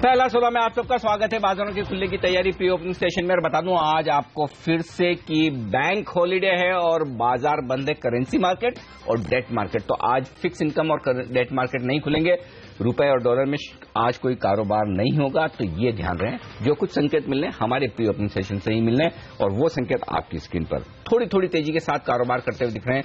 पहला 16 में आप सबका स्वागत है। बाजारों के खुलने की तैयारी प्री ओपनिंग सेशन में। और बता दूं आज आपको फिर से कि बैंक हॉलीडे है और बाजार बंद है, करेंसी मार्केट और डेट मार्केट। तो आज फिक्स इनकम और डेट मार्केट नहीं खुलेंगे। रुपए और डॉलर में आज कोई कारोबार नहीं होगा, तो ये ध्यान रहे जो कुछ संकेत मिलने हमारे प्री ओपनिंग सेशन से ही मिलने, और वो संकेत आपकी स्क्रीन पर थोड़ी थोड़ी तेजी के साथ कारोबार करते हुए दिख रहे हैं।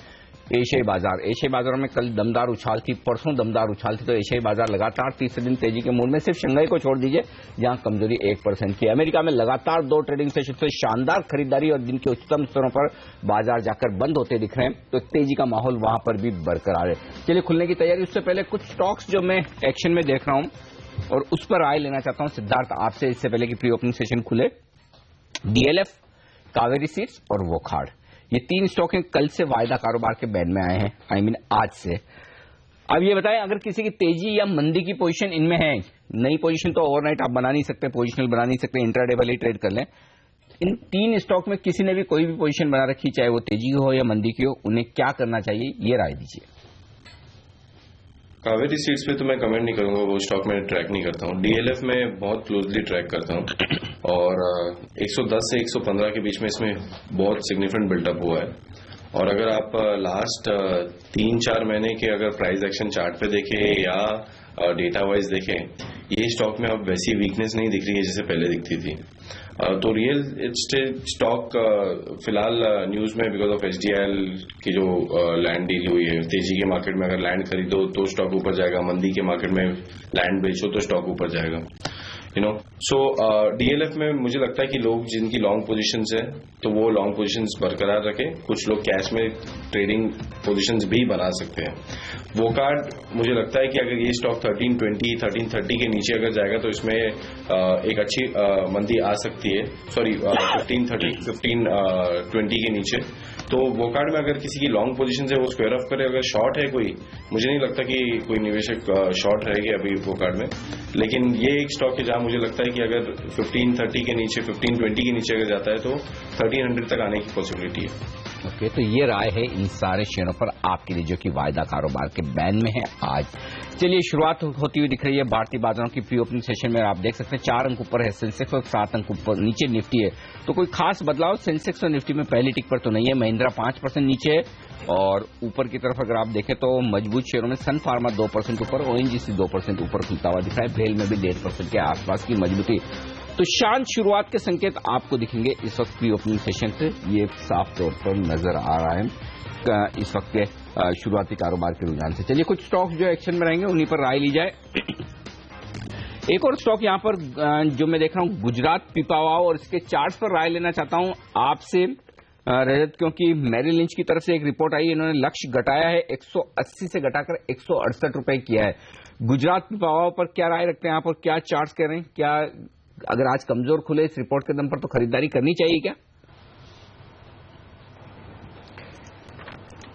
एशियाई बाजारों में कल दमदार उछाल थी, परसों दमदार उछाल थी, तो एशियाई बाजार लगातार तीसरे दिन तेजी के मूड में। सिर्फ शंघाई को छोड़ दीजिए जहां कमजोरी 1% की। अमेरिका में लगातार 2 ट्रेडिंग सेशन से शानदार खरीदारी और दिन के उच्चतम स्तरों पर बाजार जाकर बंद होते दिख रहे हैं, तो तेजी का माहौल वहां पर भी बरकरार है। चलिए खुलने की तैयारी। उससे पहले कुछ स्टॉक्स जो मैं एक्शन में देख रहा हूं और उस पर राय लेना चाहता हूं सिद्धार्थ आपसे, इससे पहले कि प्री ओपनिंग सेशन खुले। डीएलएफ, कावेरी सीड्स और वोकहार्ड, ये 3 स्टॉक हैं कल से वायदा कारोबार के बैन में आए हैं, आज से। अब ये बताएं, अगर किसी की तेजी या मंदी की पोजीशन इनमें है, नई पोजीशन तो ओवरनाइट आप बना नहीं सकते, पोजिशनल बना नहीं सकते, इंट्राडे वाले ट्रेड कर लें। इन 3 स्टॉक में किसी ने भी कोई भी पोजीशन बना रखी, चाहे वो तेजी हो या मंदी की हो, उन्हें क्या करना चाहिए, ये राय दीजिए। कावेरी सीड्स पे तो मैं कमेंट नहीं करूंगा, वो स्टॉक में ट्रैक नहीं करता हूँ। डीएलएफ में बहुत क्लोजली ट्रैक करता हूँ और 110 से 115 के बीच में इसमें बहुत सिग्निफिकेंट बिल्डअप हुआ है। और अगर आप लास्ट 3-4 महीने के अगर प्राइस एक्शन चार्ट पे देखें या डेटा वाइज देखें, ये स्टॉक में अब वैसी वीकनेस नहीं दिख रही है जैसे पहले दिखती थी। तो रियल एस्टेट स्टॉक फिलहाल न्यूज में बिकॉज ऑफ एचडीआईएल की जो लैंड डील हुई है, तेजी के मार्केट में अगर लैंड खरीदो तो स्टॉक ऊपर जाएगा, मंदी के मार्केट में लैंड बेचो तो स्टॉक ऊपर जाएगा, सो डीएलएफ में मुझे लगता है कि लोग जिनकी लॉन्ग पोजीशंस है तो वो लॉन्ग पोजीशंस बरकरार रखें। कुछ लोग कैश में ट्रेडिंग पोजीशंस भी बना सकते हैं। वो कार्ड मुझे लगता है कि अगर ये स्टॉक 1320, 1330 के नीचे अगर जाएगा तो इसमें एक अच्छी मंदी आ सकती है। सॉरी 1530, 1520 के नीचे। तो वो कार्ड में अगर किसी की लॉन्ग पोजीशन है वो स्क्वायर ऑफ करे। अगर शॉर्ट है कोई, मुझे नहीं लगता कि कोई निवेशक शॉर्ट रहेगी अभी वो कार्ड में। लेकिन ये एक स्टॉक है जहां मुझे लगता है कि अगर 1530 के नीचे, 1520 के नीचे अगर जाता है तो 1300 तक आने की पॉसिबिलिटी है। ओके, तो ये राय है इन सारे शेयरों पर आपके लिए जो कि वायदा कारोबार के बैन में है आज। चलिए शुरुआत होती हुई दिख रही है भारतीय बाजारों की प्री ओपनिंग सेशन में। आप देख सकते हैं 4 अंक ऊपर है सेंसेक्स और 7 अंक ऊपर नीचे निफ्टी है। तो कोई खास बदलाव सेंसेक्स और निफ्टी में पहली टिक पर तो नहीं है। महिंद्रा 5% नीचे है और ऊपर की तरफ अगर आप देखें तो मजबूत शेयरों में सन फार्मा 2% ऊपर, ओएनजीसी 2% ऊपर खुलता हुआ दिख रहा है। भेल में भी 1.5% के आसपास की मजबूती। तो शांत शुरुआत के संकेत आपको दिखेंगे इस वक्त प्री ओपनिंग सेशन से, ये साफ तौर पर नजर आ रहा है इस वक्त के शुरुआती कारोबार के रुझान से। चलिए कुछ स्टॉक्स जो एक्शन में रहेंगे उन्हीं पर राय ली जाए। एक और स्टॉक यहां पर जो मैं देख रहा हूं, गुजरात पिपावाव, और इसके चार्ट्स पर राय लेना चाहता हूं आपसे रजत, क्योंकि मैरिल लिंच की तरफ से एक रिपोर्ट आई, इन्होंने लक्ष्य घटाया है 180 से घटाकर 168 रुपए किया है। गुजरात पिपावाव पर क्या राय रखते हैं आप और क्या चार्ट्स कह रहे हैं? क्या अगर आज कमजोर खुले इस रिपोर्ट के दम पर तो खरीदारी करनी चाहिए क्या?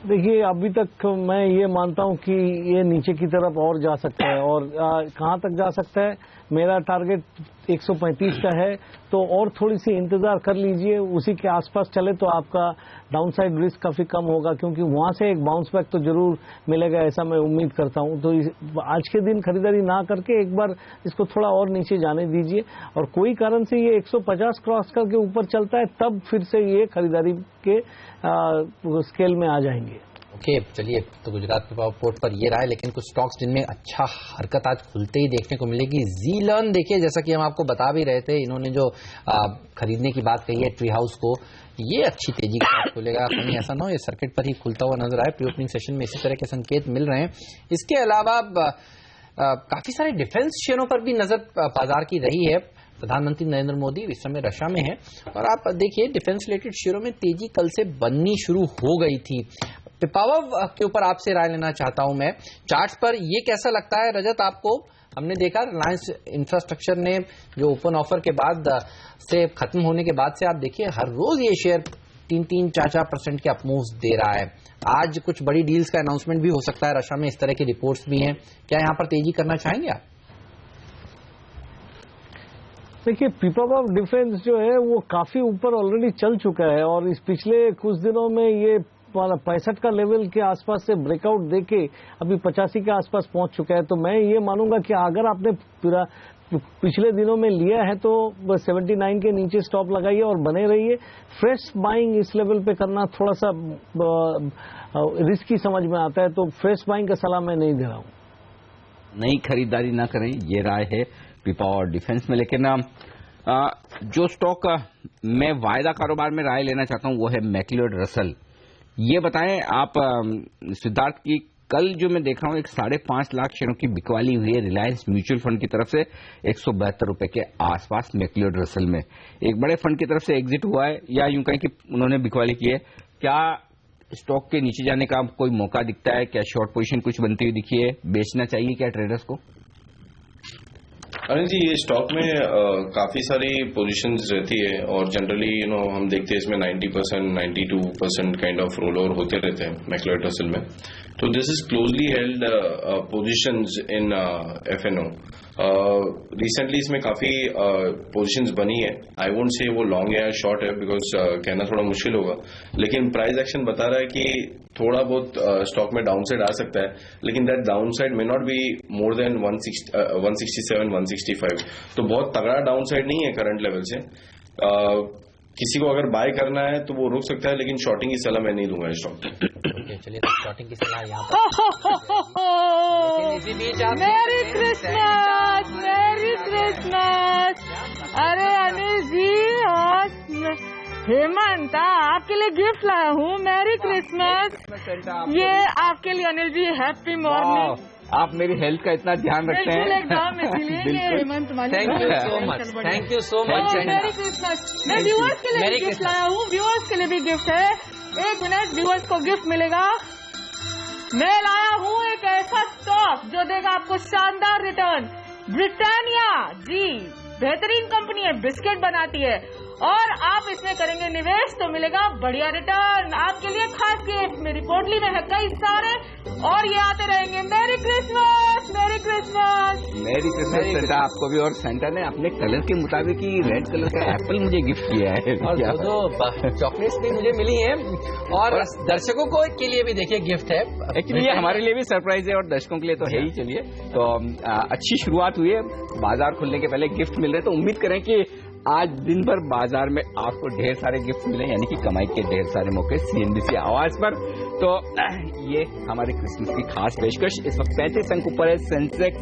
देखिए, अभी तक मैं ये मानता हूं कि ये नीचे की तरफ और जा सकता है। और कहां तक जा सकता है? मेरा टारगेट 135 का है, तो और थोड़ी सी इंतजार कर लीजिए। उसी के आसपास चले तो आपका डाउनसाइड रिस्क काफी कम होगा, क्योंकि वहां से एक बाउंस बैक तो जरूर मिलेगा, ऐसा मैं उम्मीद करता हूं। तो आज के दिन खरीदारी ना करके एक बार इसको थोड़ा और नीचे जाने दीजिए, और कोई कारण से ये 150 क्रॉस करके ऊपर चलता है तब फिर से ये खरीदारी के स्केल में आ जाएंगे। ओके, चलिए, तो गुजरात पिपावाव पोर्ट पर ये रहा है। लेकिन कुछ स्टॉक्स जिनमें अच्छा हरकत आज खुलते ही देखने को मिलेगी। ज़ीलर्न देखिए, जैसा कि हम आपको बता भी रहे थे, इन्होंने जो खरीदने की बात कही है ट्री हाउस को, ये अच्छी तेजी के साथ खुलेगा। कहीं ऐसा ना हो ये सर्किट पर ही खुलता हुआ नजर आए। प्री ओपनिंग सेशन में इसी तरह के संकेत मिल रहे हैं। इसके अलावा काफी सारे डिफेंस शेयरों पर भी नजर बाजार की रही है। प्रधानमंत्री नरेंद्र मोदी इस समय रशिया में हैं और आप देखिए डिफेंस रिलेटेड शेयरों में तेजी कल से बननी शुरू हो गई थी। पिपावाव के ऊपर आपसे राय लेना चाहता हूं मैं। चार्ट्स पर ये कैसा लगता है रजत आपको? हमने देखा रिलायंस इंफ्रास्ट्रक्चर ने जो ओपन ऑफर के बाद से खत्म होने के बाद से आप देखिए हर रोज ये शेयर 3-4% के अपमूव्स दे रहा है। आज कुछ बड़ी डील्स का अनाउंसमेंट भी हो सकता है रशिया में, इस तरह की रिपोर्ट्स भी हैं। क्या यहाँ पर तेजी करना चाहेंगे आप? देखिए, पिपावाव डिफेंस जो है वो काफी ऊपर ऑलरेडी चल चुका है और इस पिछले कुछ दिनों में ये 65 का लेवल के आसपास से ब्रेकआउट देके अभी 85 के आसपास पहुंच चुका है। तो मैं ये मानूंगा कि अगर आपने पूरा पिछले दिनों में लिया है तो 79 के नीचे स्टॉप लगाइए और बने रहिए। फ्रेश बाइंग इस लेवल पे करना थोड़ा सा रिस्की समझ में आता है, तो फ्रेश बाइंग का सलाह मैं नहीं दे रहा हूं। नई खरीदारी ना करें, ये राय है पीपावाव डिफेंस में। लेकिन जो स्टॉक मैं वायदा कारोबार में राय लेना चाहता हूं वो है मैक्लियोड रसल। ये बताएं आप सिद्धार्थ की, कल जो मैं देख रहा हूं 5.5 लाख शेयरों की बिकवाली हुई है रिलायंस म्यूचुअल फंड की तरफ से 172 रुपए के आसपास मैक्लियोड रसल में। एक बड़े फंड की तरफ से एग्जिट हुआ है, या यूं कहें कि उन्होंने बिकवाली की है। क्या स्टॉक के नीचे जाने का कोई मौका दिखता है? क्या शॉर्ट पोजीशन कुछ बनती हुई दिखी है? बेचना चाहिए क्या ट्रेडर्स को? अनिल जी, ये स्टॉक में काफी सारी पोजीशंस रहती है और जनरली हम देखते हैं इसमें 90%, 92% काइंड ऑफ रोल ओवर होते रहते हैं मैक्लियोड रसल में। तो this is closely held positions in FnO. Recently इसमें काफी पोजीशंस बनी है। आई वोंट से वो लॉन्ग है या शॉर्ट है, बिकॉज कहना थोड़ा मुश्किल होगा, लेकिन प्राइस एक्शन बता रहा है कि थोड़ा बहुत स्टॉक में डाउनसाइड आ सकता है, लेकिन that downside may not be more than 167, 165। तो बहुत तगड़ा डाउनसाइड नहीं है करंट लेवल से। किसी को अगर बाय करना है तो वो रुक सकता है, लेकिन शॉर्टिंग की सलाह मैं नहीं दूंगा इस स्टॉक की। चलिए, तो शॉर्टिंग की सलाह यहाँ पर। मेरी क्रिसमस, मेरी क्रिसमस। अरे अनिल जी और हेमंत, आपके लिए गिफ्ट लाया हूँ। मेरी क्रिसमस। ये आपके लिए अनिल जी। Happy morning. आप मेरी हेल्थ का इतना ध्यान रखते हैं। एकदम, इसीलिए हेमंत मालिक। Thank you so much, thank you so much. मेरी क्रिसमस। मैं व्यूअर्स के लिए गिफ्ट लाया हूँ। व्यूअर्स के लिए भी गिफ्ट है। 1 मिनट, व्यूअर्स को गिफ्ट मिलेगा। मैं लाया हूँ एक ऐसा स्टॉक जो देगा आपको शानदार रिटर्न। ब्रिटानिया जी बेहतरीन कंपनी है, बिस्किट बनाती है, और आप इसमें करेंगे निवेश तो मिलेगा बढ़िया रिटर्न। आपके लिए खास गिफ्ट मेरी पोटली में है कई सारे, और ये आते रहेंगे। मेरी क्रिसमस, मेरी क्रिसमस। मेरी क्रिसमस सेंटा आपको भी। और सेंटा ने अपने कलर के मुताबिक ही रेड कलर का एप्पल मुझे गिफ्ट किया है, और दो चॉकलेट्स भी मुझे मिली हैं, और दर्शकों को के लिए भी देखिए गिफ्ट है। एक्चुअली ये हमारे लिए भी सरप्राइज है और दर्शकों के लिए तो है ही। चलिए, तो अच्छी शुरुआत हुई है। बाजार खुलने के पहले गिफ्ट मिल रहे, तो उम्मीद करें कि आज दिन भर बाजार में आपको ढेर सारे गिफ्ट मिले, यानी कि कमाई के ढेर सारे मौके सीएनबीसी आवाज पर। तो ये हमारे क्रिसमस की खास पेशकश। इस वक्त 35 अंक ऊपर है सेंसेक्स।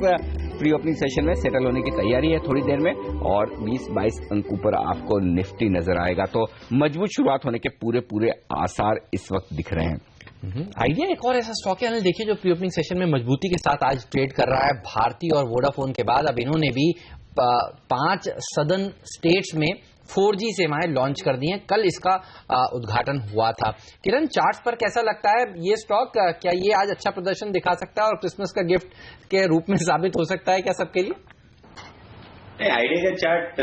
प्री ओपनिंग सेशन में सेटल होने की तैयारी है थोड़ी देर में, और 20-22 अंक ऊपर आपको निफ्टी नजर आएगा। तो मजबूत शुरुआत होने के पूरे आसार इस वक्त दिख रहे हैं। आइडिया एक और ऐसा स्टॉक है, देखिए, जो प्री ओपनिंग सेशन में मजबूती के साथ आज ट्रेड कर रहा है। भारती और वोडाफोन के बाद अब इन्होंने भी 5 सदर्न स्टेट्स में 4G सेवाएं लॉन्च कर दी हैं। कल इसका उद्घाटन हुआ था। किरण, चार्ट्स पर कैसा लगता है ये स्टॉक? क्या ये आज अच्छा प्रदर्शन दिखा सकता है और क्रिसमस का गिफ्ट के रूप में साबित हो सकता है क्या सबके लिए? आइडिया का चार्ट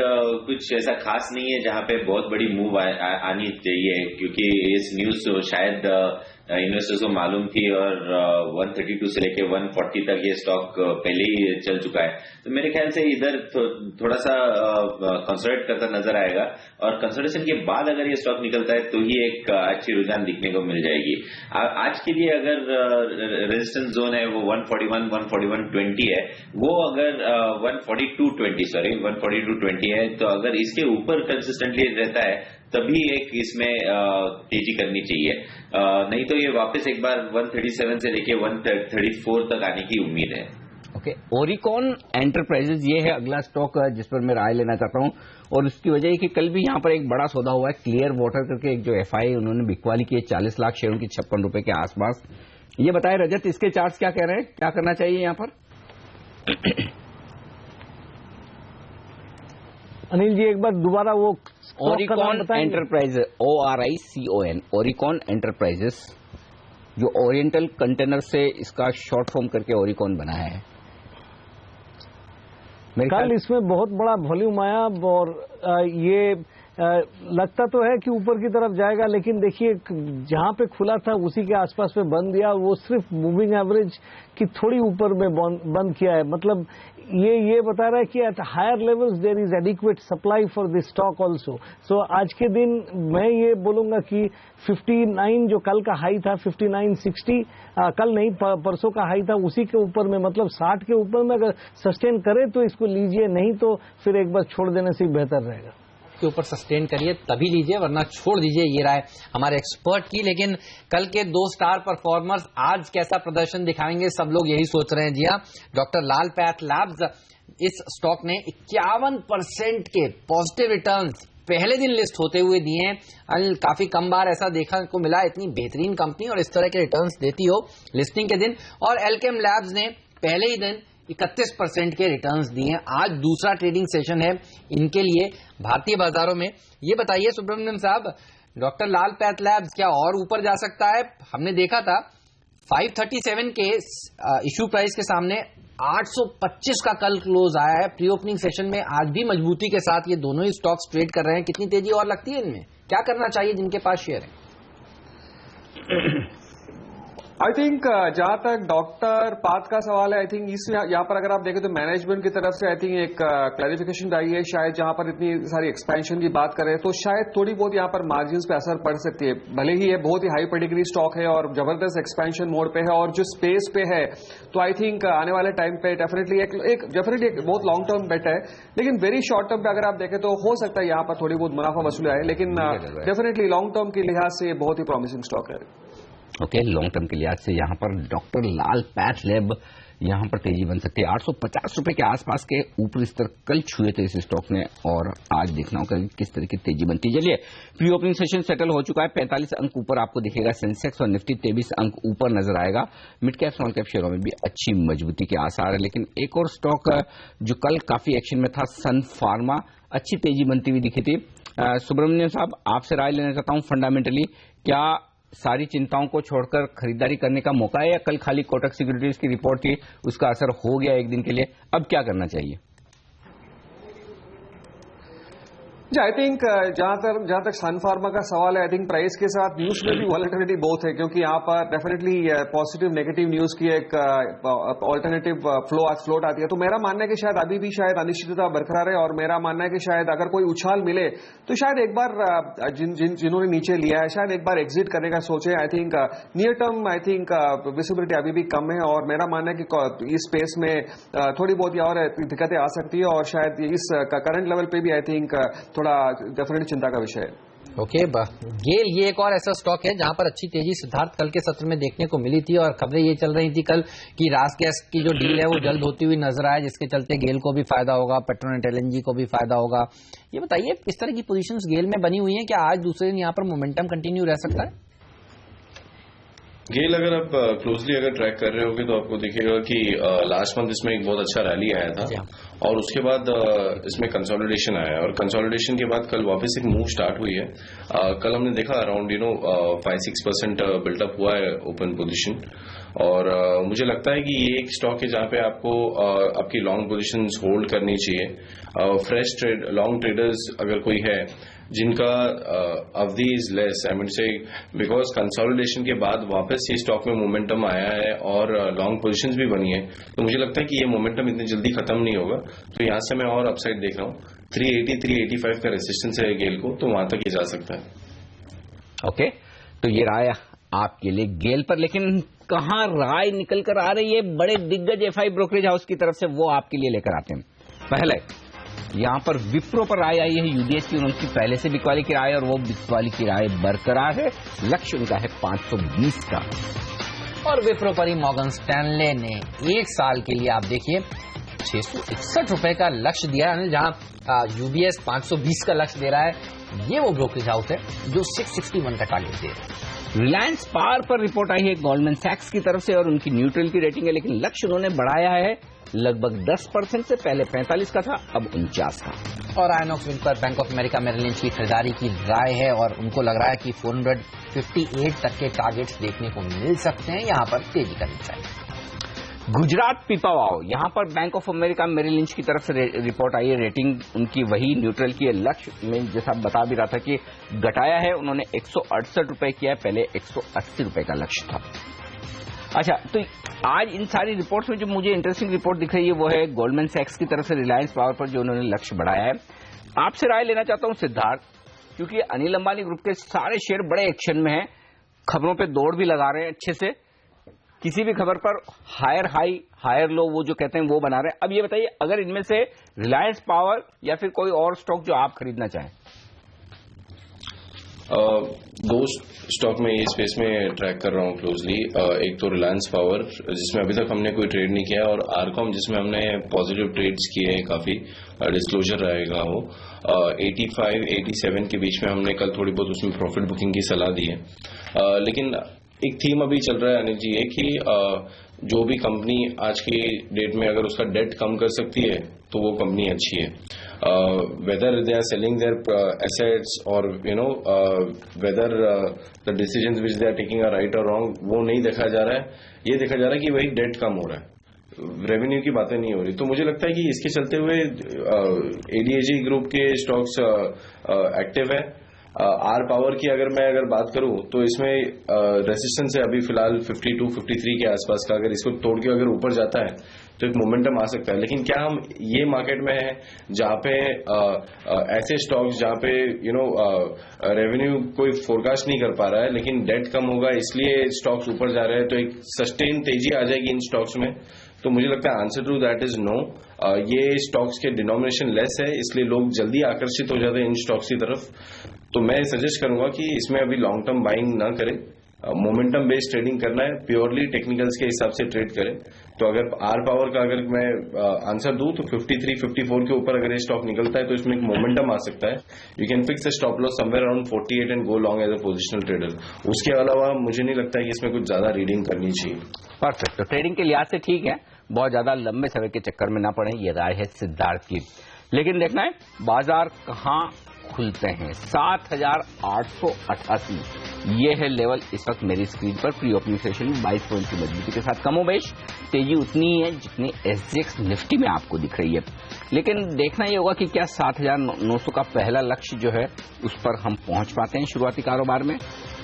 कुछ ऐसा खास नहीं है जहां पे बहुत बड़ी मूव आनी चाहिए, क्योंकि इस न्यूज शायद इन्वेस्टर्स को मालूम थी, और 132 से लेके 140 तक ये स्टॉक पहले ही चल चुका है। तो मेरे ख्याल से इधर थोड़ा सा कंसोलिडेट करता नजर आएगा, और कंसोलिडेशन के बाद अगर ये स्टॉक निकलता है तो ही एक अच्छी रुझान दिखने को मिल जाएगी। आज के लिए अगर रेजिस्टेंस जोन है वो 141, 141.20 है, वो अगर 142.20 है, तो अगर इसके ऊपर कंसिस्टेंटली रहता है तभी एक इसमें तेजी करनी चाहिए, नहीं तो ये वापस एक बार 137 से लेके 134 तक आने की उम्मीद है। ओके, ओरिकॉन एंटरप्राइजेज ये है अगला स्टॉक जिस पर मैं राय लेना चाहता हूं, और उसकी वजह है कि कल भी यहां पर एक बड़ा सौदा हुआ है। क्लियर वाटर करके एक जो एफआई उन्होंने बिकवाली की है 40 लाख शेयरों की 56 रुपए के आसपास। ये बताए रजत, इसके चार्ट्स क्या कह रहे हैं, क्या करना चाहिए यहां पर? अनिल जी, एक बार दोबारा वो ओरिकॉन एंटरप्राइज, ORICON, ओरिकॉन एंटरप्राइजेस, जो ओरिएंटल कंटेनर से इसका शॉर्ट फॉर्म करके ओरिकॉन बना है। कल इसमें बहुत बड़ा वॉल्यूम आया, और ये लगता तो है कि ऊपर की तरफ जाएगा, लेकिन देखिए जहां पे खुला था उसी के आसपास में बंद दिया, वो सिर्फ मूविंग एवरेज की थोड़ी ऊपर में बंद किया है। मतलब ये बता रहा है कि at higher levels there is adequate supply for this stock also. So आज के दिन मैं ये बोलूंगा कि 59 जो कल का हाई था 59.60, कल नहीं परसों का हाई था, उसी के ऊपर में मतलब 60 के ऊपर में अगर सस्टेन करे तो इसको लीजिए, नहीं तो फिर एक बार छोड़ देने से बेहतर रहेगा। के ऊपर सस्टेन करिए तभी लीजिए, वरना छोड़ दीजिए। ये राय हमारे एक्सपर्ट की। लेकिन कल के 2 स्टार परफॉर्मर्स आज कैसा प्रदर्शन दिखाएंगे, सब लोग यही सोच रहे हैं। जी हाँ, डॉक्टर लाल पैथ लैब्स, इस स्टॉक ने 51% के पॉजिटिव रिटर्न्स पहले दिन लिस्ट होते हुए दिए हैं। काफी कम बार ऐसा देखने को मिला, इतनी बेहतरीन कंपनी और इस तरह के रिटर्न्स देती हो लिस्टिंग के दिन। और एल्केम लैब्स ने पहले ही दिन 31% के रिटर्न्स दिए हैं। आज दूसरा ट्रेडिंग सेशन है इनके लिए भारतीय बाजारों में। ये बताइए सुब्रमण्यम साहब, डॉक्टर लाल पैथ लैब्स क्या और ऊपर जा सकता है? हमने देखा था 537 के इश्यू प्राइस के सामने 825 का कल क्लोज आया है। प्री ओपनिंग सेशन में आज भी मजबूती के साथ ये दोनों ही स्टॉक्स ट्रेड कर रहे हैं। कितनी तेजी और लगती है इनमें? क्या करना चाहिए जिनके पास शेयर है? आई थिंक जहां तक डॉक्टर पाथ का सवाल है, आई थिंक यहाँ पर अगर आप देखें तो मैनेजमेंट की तरफ से आई थिंक एक क्लैरिफिकेशन आई है। शायद जहां पर इतनी सारी एक्सपेंशन की बात करें तो शायद थोड़ी बहुत यहाँ पर मार्जिन पे असर पड़ सकती है। भले ही ये बहुत ही हाई पेडिग्री स्टॉक है और जबरदस्त एक्सपेंशन मोड पे है और जो स्पेस पे है, तो आई थिंक आने वाले टाइम पे डेफिनेटली एक बहुत लॉन्ग टर्म बेट है। लेकिन वेरी शॉर्ट टर्म पे अगर आप देखें तो हो सकता है यहाँ पर थोड़ी बहुत मुनाफा वसूली आए, लेकिन डेफिनेटली लॉन्ग टर्म के लिहाज से बहुत ही प्रॉमिसिंग स्टॉक है। ओके, लॉन्ग टर्म के लिहाज से यहाँ पर डॉक्टर लाल पैथ लैब यहाँ पर तेजी बन सकती है। 850 रुपए के आसपास के ऊपर स्तर कल छुए थे इस स्टॉक ने और आज देखना होगा किस तरह की तेजी बनती है। चलिए, प्री ओपनिंग सेशन सेटल हो चुका है। 45 अंक ऊपर आपको दिखेगा सेंसेक्स और निफ्टी 23 अंक ऊपर नजर आएगा। मिड कैप स्मॉल कैप शेयरों में भी अच्छी मजबूती के आसार है। लेकिन एक और स्टॉक जो कल काफी एक्शन में था, सन फार्मा, अच्छी तेजी बनती हुई दिखी थी। सुब्रमण्यम साहब, आपसे राय लेना चाहता हूं, फंडामेंटली क्या सारी चिंताओं को छोड़कर खरीदारी करने का मौका है या कल खाली कोटक सिक्योरिटीज की रिपोर्ट थी, उसका असर हो गया एक दिन के लिए, अब क्या करना चाहिए? आई थिंक जहां तक सन फार्मा का सवाल है, आई थिंक प्राइस के साथ न्यूज में भी वॉलेटिलिटी बहुत है, क्योंकि यहाँ पर डेफिनेटली पॉजिटिव नेगेटिव न्यूज की एक ऑल्टरनेटिव आज फ्लोट आती है। तो मेरा मानना है कि शायद अभी भी शायद अनिश्चितता बरकरार है और मेरा मानना है कि शायद अगर कोई उछाल मिले तो शायद एक बार जिन्होंने नीचे लिया है शायद एक बार एग्जिट करने का सोचे। I think near term I think visibility अभी भी कम है और मेरा मानना है कि इस स्पेस में थोड़ी बहुत और दिक्कतें आ सकती है और शायद इस करंट लेवल पे भी आई थिंक थोड़ा डेफिनेटली चिंता का विषय है। ओके, गेल ये एक और ऐसा स्टॉक है जहां पर अच्छी तेजी सिद्धार्थ कल के सत्र में देखने को मिली थी और खबरें ये चल रही थी कल कि रास गैस की जो डील है वो जल्द होती हुई नजर आए, जिसके चलते गेल को भी फायदा होगा, पेट्रोनेट एलएनजी को भी फायदा होगा। ये बताइए किस तरह की पोजीशंस गेल में बनी हुई है, क्या आज दूसरे दिन यहाँ पर मोमेंटम कंटिन्यू रह सकता है? गेल अगर आप क्लोजली अगर ट्रैक कर रहे होगे तो आपको दिखेगा कि लास्ट मंथ इसमें एक बहुत अच्छा रैली आया था और उसके बाद इसमें कंसोलिडेशन आया और कंसोलिडेशन के बाद कल वापस एक मूव स्टार्ट हुई है। कल हमने देखा अराउंड 5-6% बिल्टअप हुआ है ओपन पोजीशन और मुझे लगता है कि ये एक स्टॉक है जहां पे आपको आपकी लॉन्ग पोजीशंस होल्ड करनी चाहिए। फ्रेश ट्रेड लॉन्ग ट्रेडर्स अगर कोई है जिनका अवधि इज लेस, आई मीन से बिकॉज कंसोलिडेशन के बाद वापस ये स्टॉक में मोमेंटम आया है और लॉन्ग पोजीशंस भी बनी है, तो मुझे लगता है कि ये मोमेंटम इतनी जल्दी खत्म नहीं होगा। तो यहां से मैं और अपसाइड देख रहा हूं। 380-385 का रेजिस्टेंस है गेल को, तो वहां तक ये जा सकता है। ओके, तो ये राय आपके लिए गेल पर, लेकिन कहां राय निकल कर आ रही है बड़े दिग्गज एफआई ब्रोकरेज हाउस की तरफ से, वो आपके लिए लेकर आते हैं। पहले यहां पर विप्रो पर राय आई है यूडीएस की, उनकी पहले से बिकवाली की राय और वो बिकवाली की राय बरकरार है। लक्ष्य उनका है 520 का। और विप्रो पर ही मॉर्गन स्टैनले ने एक साल के लिए आप देखिए 661 रुपए का लक्ष्य दिया है, जहां यूबीएस 520 का लक्ष्य दे रहा है। ये वो ब्रोकरेज हाउस है जो 661 का टारगेट दे रहा है। रिलायंस पावर पर रिपोर्ट आई है गोल्डमैन सैक्स की तरफ से और उनकी न्यूट्रल की रेटिंग है, लेकिन लक्ष्य उन्होंने बढ़ाया है लगभग 10% से, पहले 45 का था, अब 49 का। और आयनॉक्स विंड पर Bank of America Merrill Lynch की खरीदारी की राय है और उनको लग रहा है कि 458 तक के टारगेट्स देखने को मिल सकते हैं। यहां पर तेजी करनी चाहिए। गुजरात पीपावाव, यहां पर Bank of America Merrill Lynch की तरफ से रिपोर्ट आई है। रेटिंग उनकी वही न्यूट्रल की है। लक्ष्य में जैसा बता भी रहा था कि घटाया है उन्होंने, 168 रुपए किया है, पहले 180 रुपए का लक्ष्य था। अच्छा, तो आज इन सारी रिपोर्ट्स में जो मुझे इंटरेस्टिंग रिपोर्ट दिख रही है वो है गोल्डमैन सैक्स की तरफ से रिलायंस पावर पर जो उन्होंने लक्ष्य बढ़ाया है। आपसे राय लेना चाहता हूं सिद्धार्थ, क्योंकि अनिल अंबानी ग्रुप के सारे शेयर बड़े एक्शन में हैं, खबरों पे दौड़ भी लगा रहे हैं अच्छे से, किसी भी खबर पर हायर हाई हायर लो वो जो कहते हैं वो बना रहे हैं। अब ये बताइए, अगर इनमें से रिलायंस पावर या फिर कोई और स्टॉक जो आप खरीदना चाहें। दो स्टॉक में ये स्पेस में ट्रैक कर रहा हूँ क्लोजली। एक तो रिलायंस पावर जिसमें अभी तक हमने कोई ट्रेड नहीं किया, और आरकॉम जिसमें हमने पॉजिटिव ट्रेड्स किए हैं, काफी डिस्क्लोजर रहेगा वो। 85-87 के बीच में हमने कल थोड़ी बहुत उसमें प्रॉफिट बुकिंग की सलाह दी है। लेकिन एक थीम अभी चल रहा है अनिल जी, ये कि जो भी कंपनी आज की डेट में अगर उसका डेट कम कर सकती है तो वो कंपनी अच्छी है। Whether they are selling their assets और whether the decisions which they are taking are right और रॉन्ग, वो नहीं देखा जा रहा है। ये देखा जा रहा है कि वही डेट कम हो रहा है, रेवेन्यू की बातें नहीं हो रही। तो मुझे लगता है कि इसके चलते हुए एडीएजी ग्रुप के स्टॉक्स एक्टिव है। आर पावर की अगर मैं बात करूं तो इसमें रेजिस्टेंस है अभी फिलहाल 52-53 के आसपास का। अगर इसको तोड़ के अगर ऊपर जाता है तो एक मोमेंटम आ सकता है। लेकिन क्या हम ये मार्केट में है जहां पे ऐसे स्टॉक्स जहां पे रेवेन्यू कोई फोरकास्ट नहीं कर पा रहा है लेकिन डेट कम होगा इसलिए स्टॉक्स ऊपर जा रहे हैं, तो एक सस्टेन तेजी आ जाएगी इन स्टॉक्स में? तो मुझे लगता है answer to that is no. ये स्टॉक्स के डिनोमिनेशन लेस है, इसलिए लोग जल्दी आकर्षित हो जाते हैं इन स्टॉक्स की तरफ। तो मैं सजेस्ट करूंगा कि इसमें अभी लॉन्ग टर्म बाइंग ना करें, मोमेंटम बेस्ड ट्रेडिंग करना है, प्योरली टेक्निकल्स के हिसाब से ट्रेड करें। तो अगर आर पावर का अगर मैं आंसर दूं तो 53-54 के ऊपर अगर ये स्टॉक निकलता है तो इसमें एक मोमेंटम आ सकता है। You can fix the stop loss somewhere around 48 and go long as a positional trader. उसके अलावा मुझे नहीं लगता है कि इसमें कुछ ज्यादा रीडिंग करनी चाहिए। परफेक्ट, तो ट्रेडिंग के लिहाज से ठीक है, बहुत ज्यादा लंबे समय के चक्कर में ना पड़े, ये राय है सिद्धार्थ की। लेकिन देखना है बाजार कहां खुलते हैं। 7,888 ये है लेवल इस वक्त मेरी स्क्रीन पर। प्री ओपनिंग सेशन में 22 पॉइंट की मजबूती के साथ कमोबेश तेजी उतनी ही है जितनी एसजीएक्स निफ्टी में आपको दिख रही है। लेकिन देखना ये होगा कि क्या 7,900 का पहला लक्ष्य जो है उस पर हम पहुंच पाते हैं शुरुआती कारोबार में।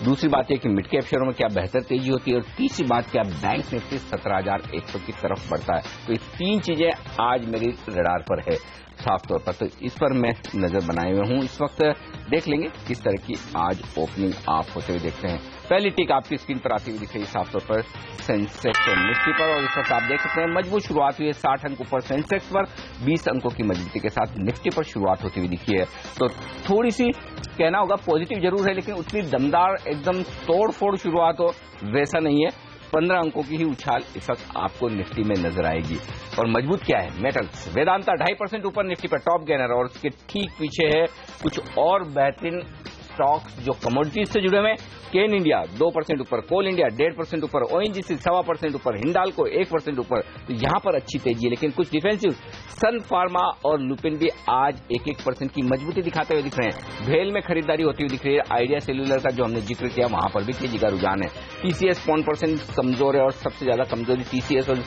दूसरी बात यह कि मिड कैप शेयरों में क्या बेहतर तेजी होती है, और तीसरी बात क्या बैंक निफ्टी 17,100 की तरफ बढ़ता है। तो ये तीन चीजें आज मेरी रडार पर है साफ तौर पर, तो इस पर मैं नजर बनाए हुए हूं। इस वक्त देख लेंगे किस तरह की आज ओपनिंग आप होते हुए देखते हैं। पहली टिक आपकी स्क्रीन पर आती हुई दिख रही है साफ तौर पर सेंसेक्स और निफ्टी पर, और इस वक्त आप देख सकते हैं मजबूत शुरुआत हुई है 60 अंक ऊपर सेंसेक्स पर, 20 अंकों की मजबूती के साथ निफ्टी पर शुरुआत होती हुई दिखी है। तो थोड़ी सी कहना होगा पॉजिटिव जरूर है, लेकिन उतनी दमदार एकदम तोड़ फोड़ शुरुआत हो वैसा नहीं है। 15 अंकों की ही उछाल इस वक्त आपको निफ्टी में नजर आएगी। और मजबूत क्या है? मेटल्स। वेदांता 2.5% ऊपर निफ्टी पर टॉप गेनर, और उसके ठीक पीछे है कुछ और बेहतरीन स्टॉक्स जो कमोडिटीज से जुड़े हुए हैं। केन इंडिया 2% ऊपर, कोल इंडिया 1.5% ऊपर, ओएनजीसी 1.25% ऊपर, हिंडाल्को 1% ऊपर। तो यहां पर अच्छी तेजी है, लेकिन कुछ डिफेंसिव सन फार्मा और लुपिन भी आज 1% की मजबूती दिखाते हुए दिख रहे हैं। भेल में खरीदारी होती हुई दिख रही है। आइडिया सेल्यूलर का जो हमने जिक्र किया वहां पर भी तेजी का रुझान है। टीसीएस 1% कमजोर है, और सबसे ज्यादा कमजोरी टीसीएस और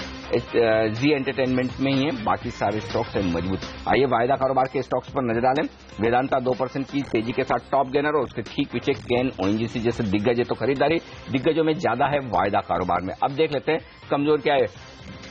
जी एंटरटेनमेंट में ही है, बाकी सारे स्टॉक्स हैं मजबूत। आइए वायदा कारोबार के स्टॉक्स पर नजर डालें। वेदांता 2% की तेजी के साथ टॉप गेनर, और उसके ठीक पीछे केन, ओएनजीसी जैसे दिग्गज है। तो खरीदारी दिग्गजों में ज्यादा है वायदा कारोबार में। अब देख लेते हैं कमजोर क्या है।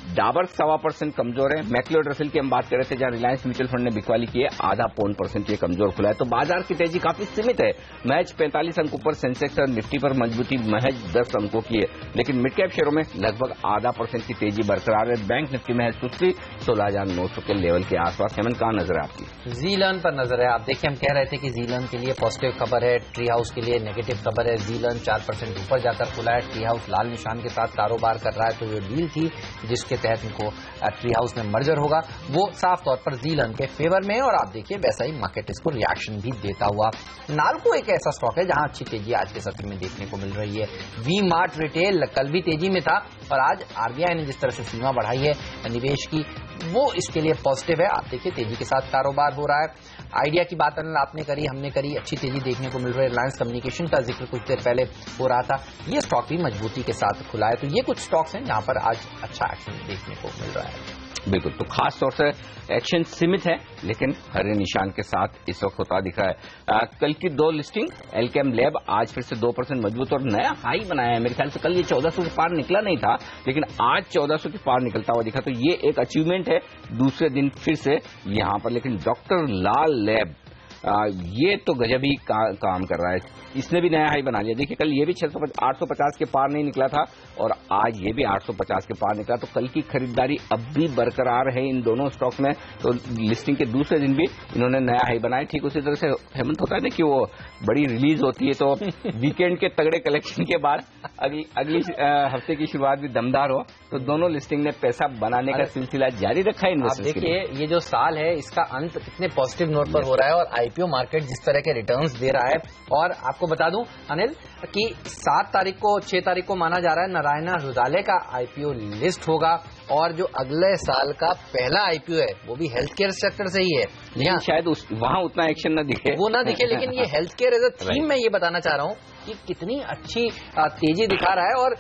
डाबर 1.25% कमजोर है। मैक्लियोड रसेल की हम बात कर रहे थे, जहां रिलायंस म्यूचुअल फंड ने बिकवाली की है, 0.5% ये कमजोर खुला है। तो बाजार की तेजी काफी सीमित है। महज 45 अंक ऊपर सेंसेक्स और निफ्टी पर मजबूती महज 10 अंकों की है। लेकिन मिड कैप शेयरों में लगभग 0.5% की तेजी बरकरार है। बैंक निफ्टी में है सुस्ती 16,900 के लेवल के आसपास। हेमंत, कहां नजर है आपकी? जीलन पर नजर है। आप देखिए, हम कह रहे थे कि जीलन के लिए पॉजिटिव खबर है, ट्री हाउस के लिए नेगेटिव खबर है। जीलन 4% ऊपर जाकर खुला है। ट्री हाउस लाल निशान के साथ कारोबार कर रहा है। तो जो डील थी जिसके तहत इनको ट्री हाउस में मर्जर होगा, वो साफ तौर पर जीलन के फेवर में है। और आप देखिए वैसा ही मार्केट इसको रिएक्शन भी देता हुआ। नाल्को एक ऐसा स्टॉक है जहां अच्छी तेजी आज के सत्र में देखने को मिल रही है। वी मार्ट रिटेल कल भी तेजी में था, और आज आरबीआई ने जिस तरह से सीमा बढ़ाई है निवेश की, वो इसके लिए पॉजिटिव है। आप देखिए तेजी के साथ कारोबार हो रहा है। आइडिया की बात अनिल आपने करी, हमने करी, अच्छी तेजी देखने को मिल रही है। रिलायंस कम्युनिकेशन का जिक्र कुछ देर पहले हो रहा था, ये स्टॉक भी मजबूती के साथ खुला है। तो ये कुछ स्टॉक्स हैं जहां पर आज अच्छा एक्शन देखने को मिल रहा है। बिल्कुल, तो खास तौर से एक्शन सीमित है लेकिन हरे निशान के साथ इस वक्त होता दिख रहा है। कल की 2 लिस्टिंग एल्केम लैब आज फिर से 2% मजबूत और नया हाई बनाया है। मेरे ख्याल से कल ये 1400 के पार निकला नहीं था लेकिन आज 1400 के पार निकलता हुआ दिखा, तो ये एक अचीवमेंट है दूसरे दिन फिर से यहां पर। लेकिन डॉक्टर लाल लैब ये तो गजब ही काम कर रहा है, इसने भी नया हाई बना लिया। देखिए कल ये भी 850 के पार नहीं निकला था और आज ये भी 850 के पार निकला, तो कल की खरीदारी अब भी बरकरार है इन दोनों स्टॉक में। तो लिस्टिंग के दूसरे दिन भी इन्होंने नया हाई बनाया। ठीक उसी तरह से हेमंत होता है ना कि वो बड़ी रिलीज होती है तो वीकेंड के तगड़े कलेक्शन के बाद अगली हफ्ते की शुरुआत भी दमदार हो, तो दोनों लिस्टिंग ने पैसा बनाने का सिलसिला जारी रखा है इन्वेस्टर्स के लिए। देखिए ये जो साल है इसका अंत कितने पॉजिटिव नोट पर हो रहा है और आईपीओ मार्केट जिस तरह के रिटर्न्स दे रहा है। और आपको बता दूं अनिल कि 7 तारीख को 6 तारीख को माना जा रहा है नारायणा हृदयालय का आईपीओ लिस्ट होगा और जो अगले साल का पहला आईपीओ है वो भी हेल्थ केयर सेक्टर से ही है। लेकिन शायद वहां उतना एक्शन न दिखे, वो ना दिखे, लेकिन ये health care as a theme मैं ये बताना चाह रहा हूँ कि कितनी अच्छी तेजी दिखा रहा है। और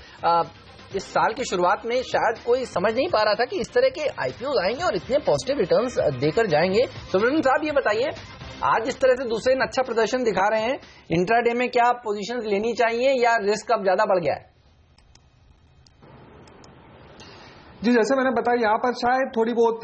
इस साल की शुरुआत में शायद कोई समझ नहीं पा रहा था कि इस तरह के आईपीओ आएंगे और इतने पॉजिटिव रिटर्न्स देकर जाएंगे। सुब्रमण्यम साहब ये बताइए, आज इस तरह से दूसरे दिन अच्छा प्रदर्शन दिखा रहे हैं, इंट्राडे में क्या पोजीशंस लेनी चाहिए या रिस्क अब ज्यादा बढ़ गया है? जी जैसे मैंने बताया यहाँ पर शायद थोड़ी बहुत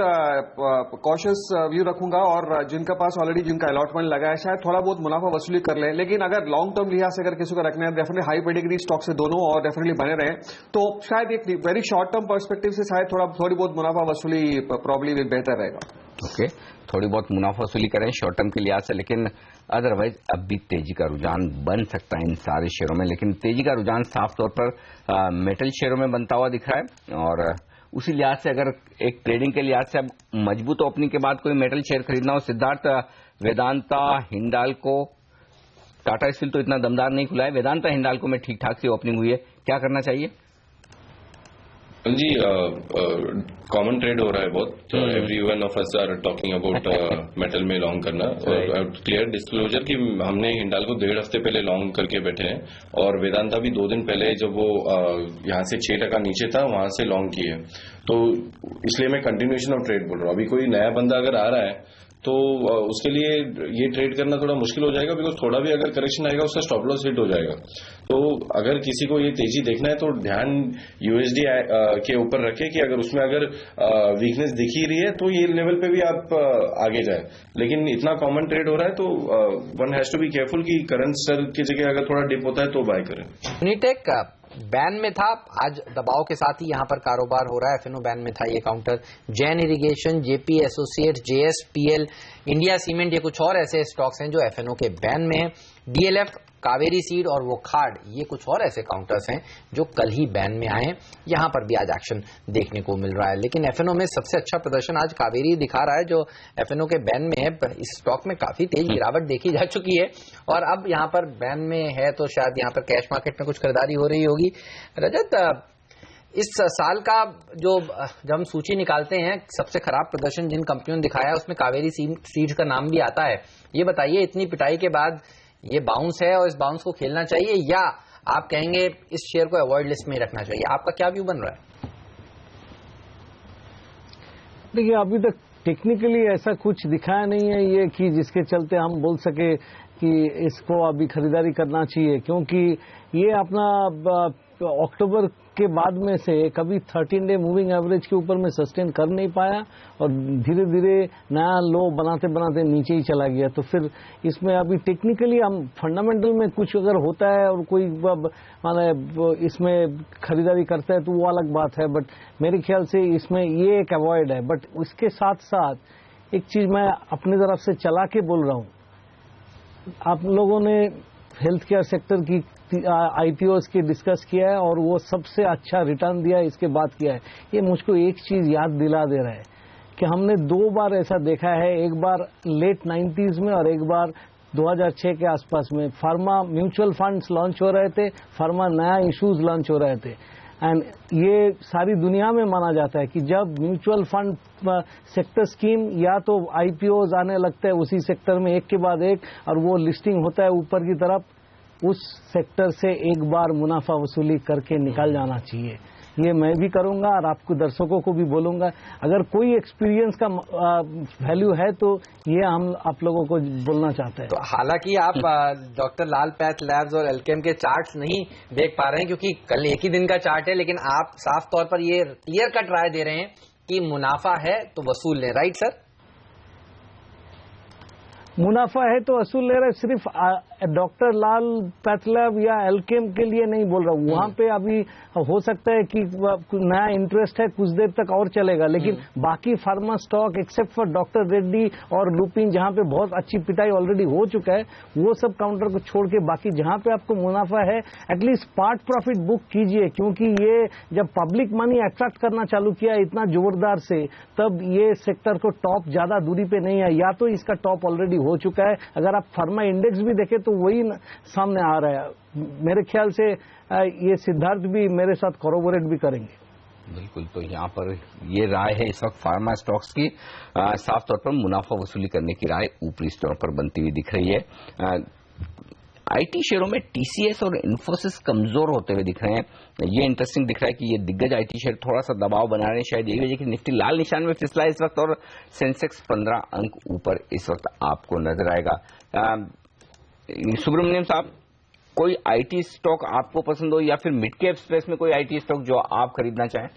कॉशियस व्यू रखूंगा और जिनका पास ऑलरेडी जिनका अलॉटमेंट लगा है शायद थोड़ा बहुत मुनाफा वसूली कर ले। लेकिन अगर लॉन्ग टर्म लिहाज से अगर किसी को रखना है डेफिनेटली हाई पेडिग्री स्टॉक से दोनों और डेफिनेटली बने रहे तो शायद एक वेरी शॉर्ट टर्म पर्सपेक्टिव से शायद थोड़ी बहुत मुनाफा वसूली प्रॉब्ली बेहतर रहेगा। ओके, थोड़ी बहुत मुनाफा वसूली करें शॉर्ट टर्म के लिहाज से, लेकिन अदरवाइज अब भी तेजी का रुझान बन सकता है इन सारे शेयरों में। लेकिन तेजी का रुझान साफ तौर पर मेटल शेयरों में बनता हुआ दिख रहा है और उसी लिहाज से अगर एक ट्रेडिंग के लिहाज से अब मजबूत ओपनिंग के बाद कोई मेटल शेयर खरीदना हो, सिद्धार्थ, वेदांता, हिंडाल्को, टाटा स्टील तो इतना दमदार नहीं खुला है, वेदांता हिंडाल्को में ठीक ठाक सी ओपनिंग हुई है, क्या करना चाहिए? जी कॉमन ट्रेड हो रहा है बहुत। Everyone of us are talking about metal में लॉन्ग करना और क्लियर डिस्क्लोजर कि हमने हिंडाल्को 1.5 हफ्ते पहले लॉन्ग करके बैठे हैं और वेदांता भी 2 दिन पहले जब वो यहाँ से 6% नीचे था वहां से लॉन्ग किए, तो इसलिए मैं कंटिन्यूएशन ऑफ ट्रेड बोल रहा हूँ। अभी कोई नया बंदा अगर आ रहा है तो उसके लिए ये ट्रेड करना थोड़ा मुश्किल हो जाएगा, बिकॉज थोड़ा भी अगर करेक्शन आएगा उसका स्टॉप लॉस हिट हो जाएगा। तो अगर किसी को ये तेजी देखना है तो ध्यान यूएसडी के ऊपर रखे कि अगर उसमें अगर वीकनेस दिख ही रही है तो ये लेवल पे भी आप आगे जाए। लेकिन इतना कॉमन ट्रेड हो रहा है तो one has to be careful कि करंट स्तर की जगह अगर थोड़ा डिप होता है तो बाय करें। यूनिटेक बैन में था, आज दबाव के साथ ही यहां पर कारोबार हो रहा है। एफएनओ बैन में था ये counter. Jain irrigation, JP associates, JSPL, India cement, ये कुछ और ऐसे स्टॉक्स हैं जो एफएनओ के बैन में है। डीएलएफ, कावेरी सीड और वो खाड, ये कुछ और ऐसे काउंटर्स हैं जो कल ही बैन में आए हैं। यहां पर भी आज एक्शन देखने को मिल रहा है। लेकिन एफएनओ में सबसे अच्छा प्रदर्शन आज कावेरी दिखा रहा है जो एफएनओ के बैन में है। इस स्टॉक में काफी तेज गिरावट देखी जा चुकी है और अब यहां पर बैन में है तो शायद यहां पर कैश मार्केट में कुछ खरीदारी हो रही होगी। रजत, इस साल का जो जब हम सूची निकालते हैं सबसे खराब प्रदर्शन जिन कंपनियों ने दिखाया है उसमें कावेरी सीड्स का नाम भी आता है। ये बताइए, इतनी पिटाई के बाद ये बाउंस है और इस बाउंस को खेलना चाहिए या आप कहेंगे इस शेयर को अवॉइड लिस्ट में रखना चाहिए? आपका क्या व्यू बन रहा है? देखिए, अभी तक टेक्निकली ऐसा कुछ दिखाया नहीं है ये कि जिसके चलते हम बोल सके कि इसको अभी खरीदारी करना चाहिए, क्योंकि ये अपना अक्टूबर के बाद में से कभी 13 डे मूविंग एवरेज के ऊपर में सस्टेन कर नहीं पाया और धीरे धीरे नया लो बनाते बनाते नीचे ही चला गया। तो फिर इसमें अभी टेक्निकली हम फंडामेंटल में कुछ अगर होता है और कोई माने इसमें खरीदारी करता है तो वो अलग बात है, बट मेरे ख्याल से इसमें ये एक अवॉइड है। बट उसके साथ साथ एक चीज मैं अपनी तरफ से चला के बोल रहा हूँ, आप लोगों ने हेल्थ केयर सेक्टर की आईपीओस की डिस्कस किया है और वो सबसे अच्छा रिटर्न दिया है, इसके बाद किया है। ये मुझको एक चीज याद दिला दे रहा है कि हमने 2 बार ऐसा देखा है, एक बार लेट 90s में और एक बार 2006 के आसपास में। फार्मा म्यूचुअल फंड्स लॉन्च हो रहे थे, फार्मा नया इश्यूज लॉन्च हो रहे थे। एंड ये सारी दुनिया में माना जाता है कि जब म्यूचुअल फंड सेक्टर स्कीम या तो आईपीओज आने लगते हैं उसी सेक्टर में एक के बाद एक, और वो लिस्टिंग होता है ऊपर की तरफ, उस सेक्टर से एक बार मुनाफा वसूली करके निकल जाना चाहिए। ये मैं भी करूंगा और आपको दर्शकों को भी बोलूंगा। अगर कोई एक्सपीरियंस का वैल्यू है तो ये हम आप लोगों को बोलना चाहते हैं। तो हालांकि आप डॉक्टर लाल पैथ लैब्स और एल्केम के चार्ट्स नहीं देख पा रहे हैं क्योंकि कल एक ही दिन का चार्ट है, लेकिन आप साफ तौर पर ये क्लियर कट राय दे रहे हैं कि मुनाफा है तो वसूल लें, राइट सर? मुनाफा है तो वसूल ले रहे, सिर्फ डॉक्टर लाल पैथलैब या एल्केम के लिए नहीं बोल रहा हूँ। वहां पे अभी हो सकता है कि नया इंटरेस्ट है, कुछ देर तक और चलेगा, लेकिन बाकी pharma stock except for doctor Reddy और लुपिन जहां पे बहुत अच्छी पिटाई ऑलरेडी हो चुका है, वो सब काउंटर को छोड़ के बाकी जहां पे आपको मुनाफा है एटलीस्ट पार्ट प्रॉफिट बुक कीजिए, क्योंकि ये जब पब्लिक मनी अट्रैक्ट करना चालू किया इतना जोरदार से, तब ये सेक्टर को टॉप ज्यादा दूरी पे नहीं है, या तो इसका टॉप ऑलरेडी हो चुका है। अगर आप फार्मा इंडेक्स भी देखें तो वही सामने आ रहा है। मेरे ख्याल से ये सिद्धार्थ भी मेरे साथ कोरोबोरेट भी करेंगे। बिल्कुल, तो यहाँ पर ये राय है इस वक्त फार्मा स्टॉक्स की, साफ तौर पर मुनाफा वसूली करने की राय ऊपरी स्तर पर बनती हुई दिख रही है। आईटी शेयरों में टीसीएस और इन्फोसिस कमजोर होते हुए दिख रहे हैं। ये इंटरेस्टिंग दिख रहा है कि ये दिग्गज आईटी शेयर थोड़ा सा दबाव बना रहे हैं, शायद यही वजह कि निफ्टी लाल निशान में फिसला है इस वक्त और सेंसेक्स 15 अंक ऊपर इस वक्त आपको नजर आएगा। सुब्रमण्यम साहब, कोई आईटी स्टॉक आपको पसंद हो या फिर मिड कैप स्पेस में कोई आईटी स्टॉक जो आप खरीदना चाहें?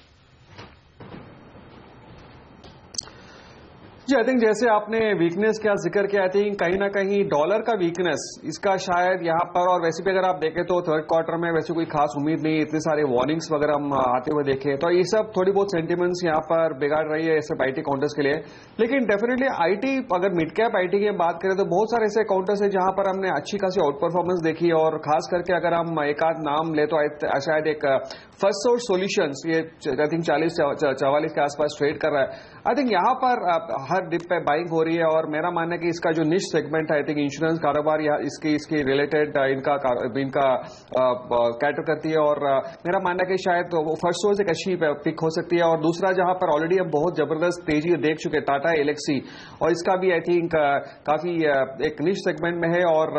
जी, आई थिंक जैसे आपने वीकनेस का जिक्र किया, आई थिंक कहीं ना कहीं डॉलर का वीकनेस इसका शायद यहाँ पर, और वैसे भी अगर आप देखें तो थर्ड क्वार्टर में वैसे कोई खास उम्मीद नहीं, इतने सारे वार्निंग्स वगैरह हम आते हुए देखे, तो ये सब थोड़ी बहुत सेंटिमेंट्स यहाँ पर बिगाड़ रही है सिर्फ आईटी काउंटर्स के लिए। लेकिन डेफिनेटली आईटी, अगर मिड कैप आईटी की बात करें तो बहुत सारे ऐसे काउंटर्स है जहां पर हमने अच्छी खासी आउट परफॉर्मेंस देखी, और खास करके अगर हम एक आध नाम ले तो शायद एक फर्स्ट सोर्स सॉल्यूशंस, ये आई थिंक 40-44 के आसपास ट्रेड कर रहा है। आई थिंक यहाँ पर हर डिप पे बाइंग हो रही है, और मेरा मानना है कि इसका जो निश सेगमेंट है, आई थिंक इंश्योरेंस कारोबार या इसकी रिलेटेड इनका कैटर करती है, और मेरा मानना है कि शायद वो फर्स्ट सोर्स एक अच्छी पिक हो सकती है। और दूसरा जहां पर ऑलरेडी हम बहुत जबरदस्त तेजी देख चुके टाटा एलेक्सी, और इसका भी आई थिंक काफी एक निश सेगमेंट में है, और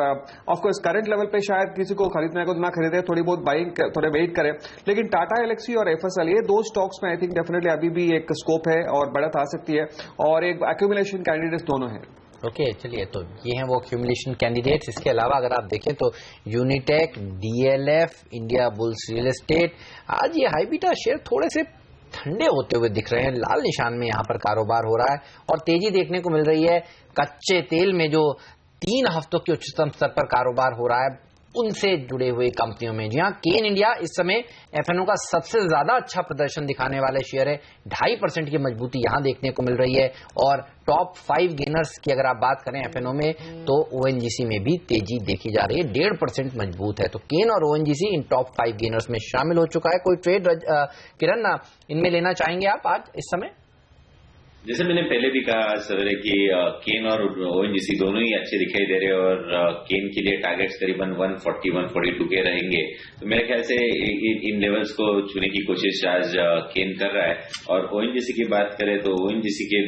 ऑफकोर्स करंट लेवल पे शायद किसी को खरीदने को ना खरीदे, थोड़ी बहुत बाइंग, थोड़े वेट करे, लेकिन टाटा एलेक्सी और एफएसएल, ये दो स्टॉक्स में आई थिंक डेफिनेटली अभी भी एक स्कोप है और बढ़त आ सकती है, और एक एक्यूमुलेशन कैंडिडेट्स दोनों हैं। ओके, चलिए, तो ये हैं वो एक्यूमुलेशन कैंडिडेट्स। इसके अलावा अगर आप देखें तो Unitech, DLF, India bulls real estate, आज ये हाई बीटा शेयर थोड़े से ठंडे होते हुए दिख रहे हैं, लाल निशान में यहाँ पर कारोबार हो रहा है और तेजी देखने को मिल रही है। कच्चे तेल में जो 3 हफ्तों के उच्चतम स्तर पर कारोबार हो रहा है उनसे जुड़े हुए कंपनियों में, जी हाँ, केन इंडिया इस समय एफएनओ का सबसे ज्यादा अच्छा प्रदर्शन दिखाने वाले शेयर है। 2.5% की मजबूती यहां देखने को मिल रही है, और टॉप 5 गेनर्स की अगर आप बात करें एफएनओ में तो ओएनजीसी में भी तेजी देखी जा रही है, 1.5% मजबूत है। तो केन और ओएनजीसी इन टॉप 5 गेनर्स में शामिल हो चुका है। कोई ट्रेड किरण इनमें लेना चाहेंगे आप आज इस समय? जैसे मैंने पहले भी कहा सवेरे कि केन और ओएनजीसी दोनों ही अच्छे दिखाई दे रहे हैं, और केन के लिए टारगेट्स करीबन 140-142 के रहेंगे, तो मेरे ख्याल से इन लेवल्स को छूने की कोशिश आज केन कर रहा है। और ओएनजीसी की बात करें तो ओएनजीसी के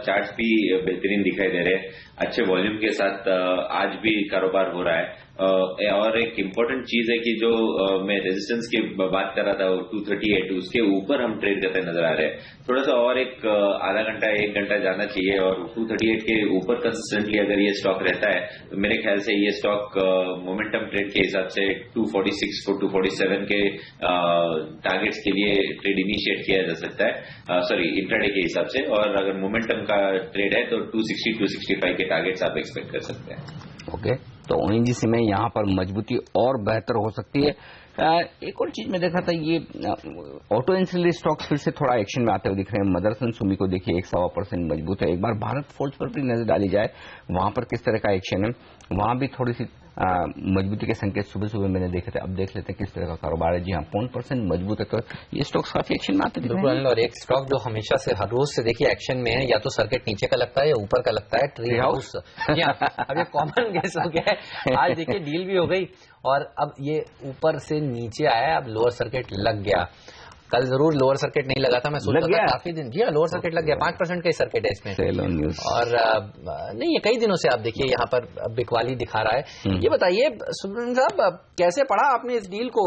चार्ट्स भी बेहतरीन दिखाई दे रहे हैं, अच्छे वॉल्यूम के साथ आज भी कारोबार हो रहा है। और एक इम्पोर्टेंट चीज है कि जो मैं रेजिस्टेंस की बात कर रहा था 238, उसके ऊपर हम ट्रेड करते नजर आ रहे हैं। थोड़ा सा और एक आधा घंटा 1 घंटा जाना चाहिए, और 238 के ऊपर कंसिस्टेंटली अगर ये स्टॉक रहता है तो मेरे ख्याल से ये स्टॉक मोमेंटम ट्रेड के हिसाब से 246 को 247 के टारगेट्स के लिए ट्रेड इनिशिएट किया जा सकता है, सॉरी इंट्राडे के हिसाब से। और अगर मोमेंटम का ट्रेड है तो 260-265 के टारगेट्स आप एक्सपेक्ट कर सकते हैं। ओके, तो ओएनजीसी में यहाँ पर मजबूती और बेहतर हो सकती है। एक और चीज मैं देखा था, ये ऑटो एंसिलरी स्टॉक्स फिर से थोड़ा एक्शन में आते हुए दिख रहे हैं। मदरसन सुमी को देखिए 1.25% मजबूत है। एक बार भारत फोर्ज पर भी नजर डाली जाए, वहां पर किस तरह का एक्शन है, वहां भी थोड़ी सी मजबूती के संकेत सुबह सुबह मैंने देखे थे। अब देख लेते हैं किस तरह का कारोबार है। जी हाँ, 5% मजबूत है, तो ये स्टॉक्स काफी एक्शन में आते दिख रहे हैं। और एक स्टॉक जो हमेशा से हर रोज से देखिए एक्शन में है, या तो सर्किट नीचे का लगता है या ऊपर का लगता है, ट्री हाउस। अब ये कॉमन गेस हो गया है। आज देखिए डील भी हो गई और अब ये ऊपर से नीचे आया, अब लोअर सर्किट लग गया। कल जरूर लोअर सर्किट नहीं लगा था, मैं सोच रहा था काफी दिन। जी हाँ, लोअर सर्किट लग गया, 5% का ही सर्किट है इसमें। और नहीं, ये कई दिनों से आप देखिए यहाँ पर बिकवाली दिखा रहा है। ये बताइए सुब्रमण्यम साहब, कैसे पढ़ा आपने इस डील को?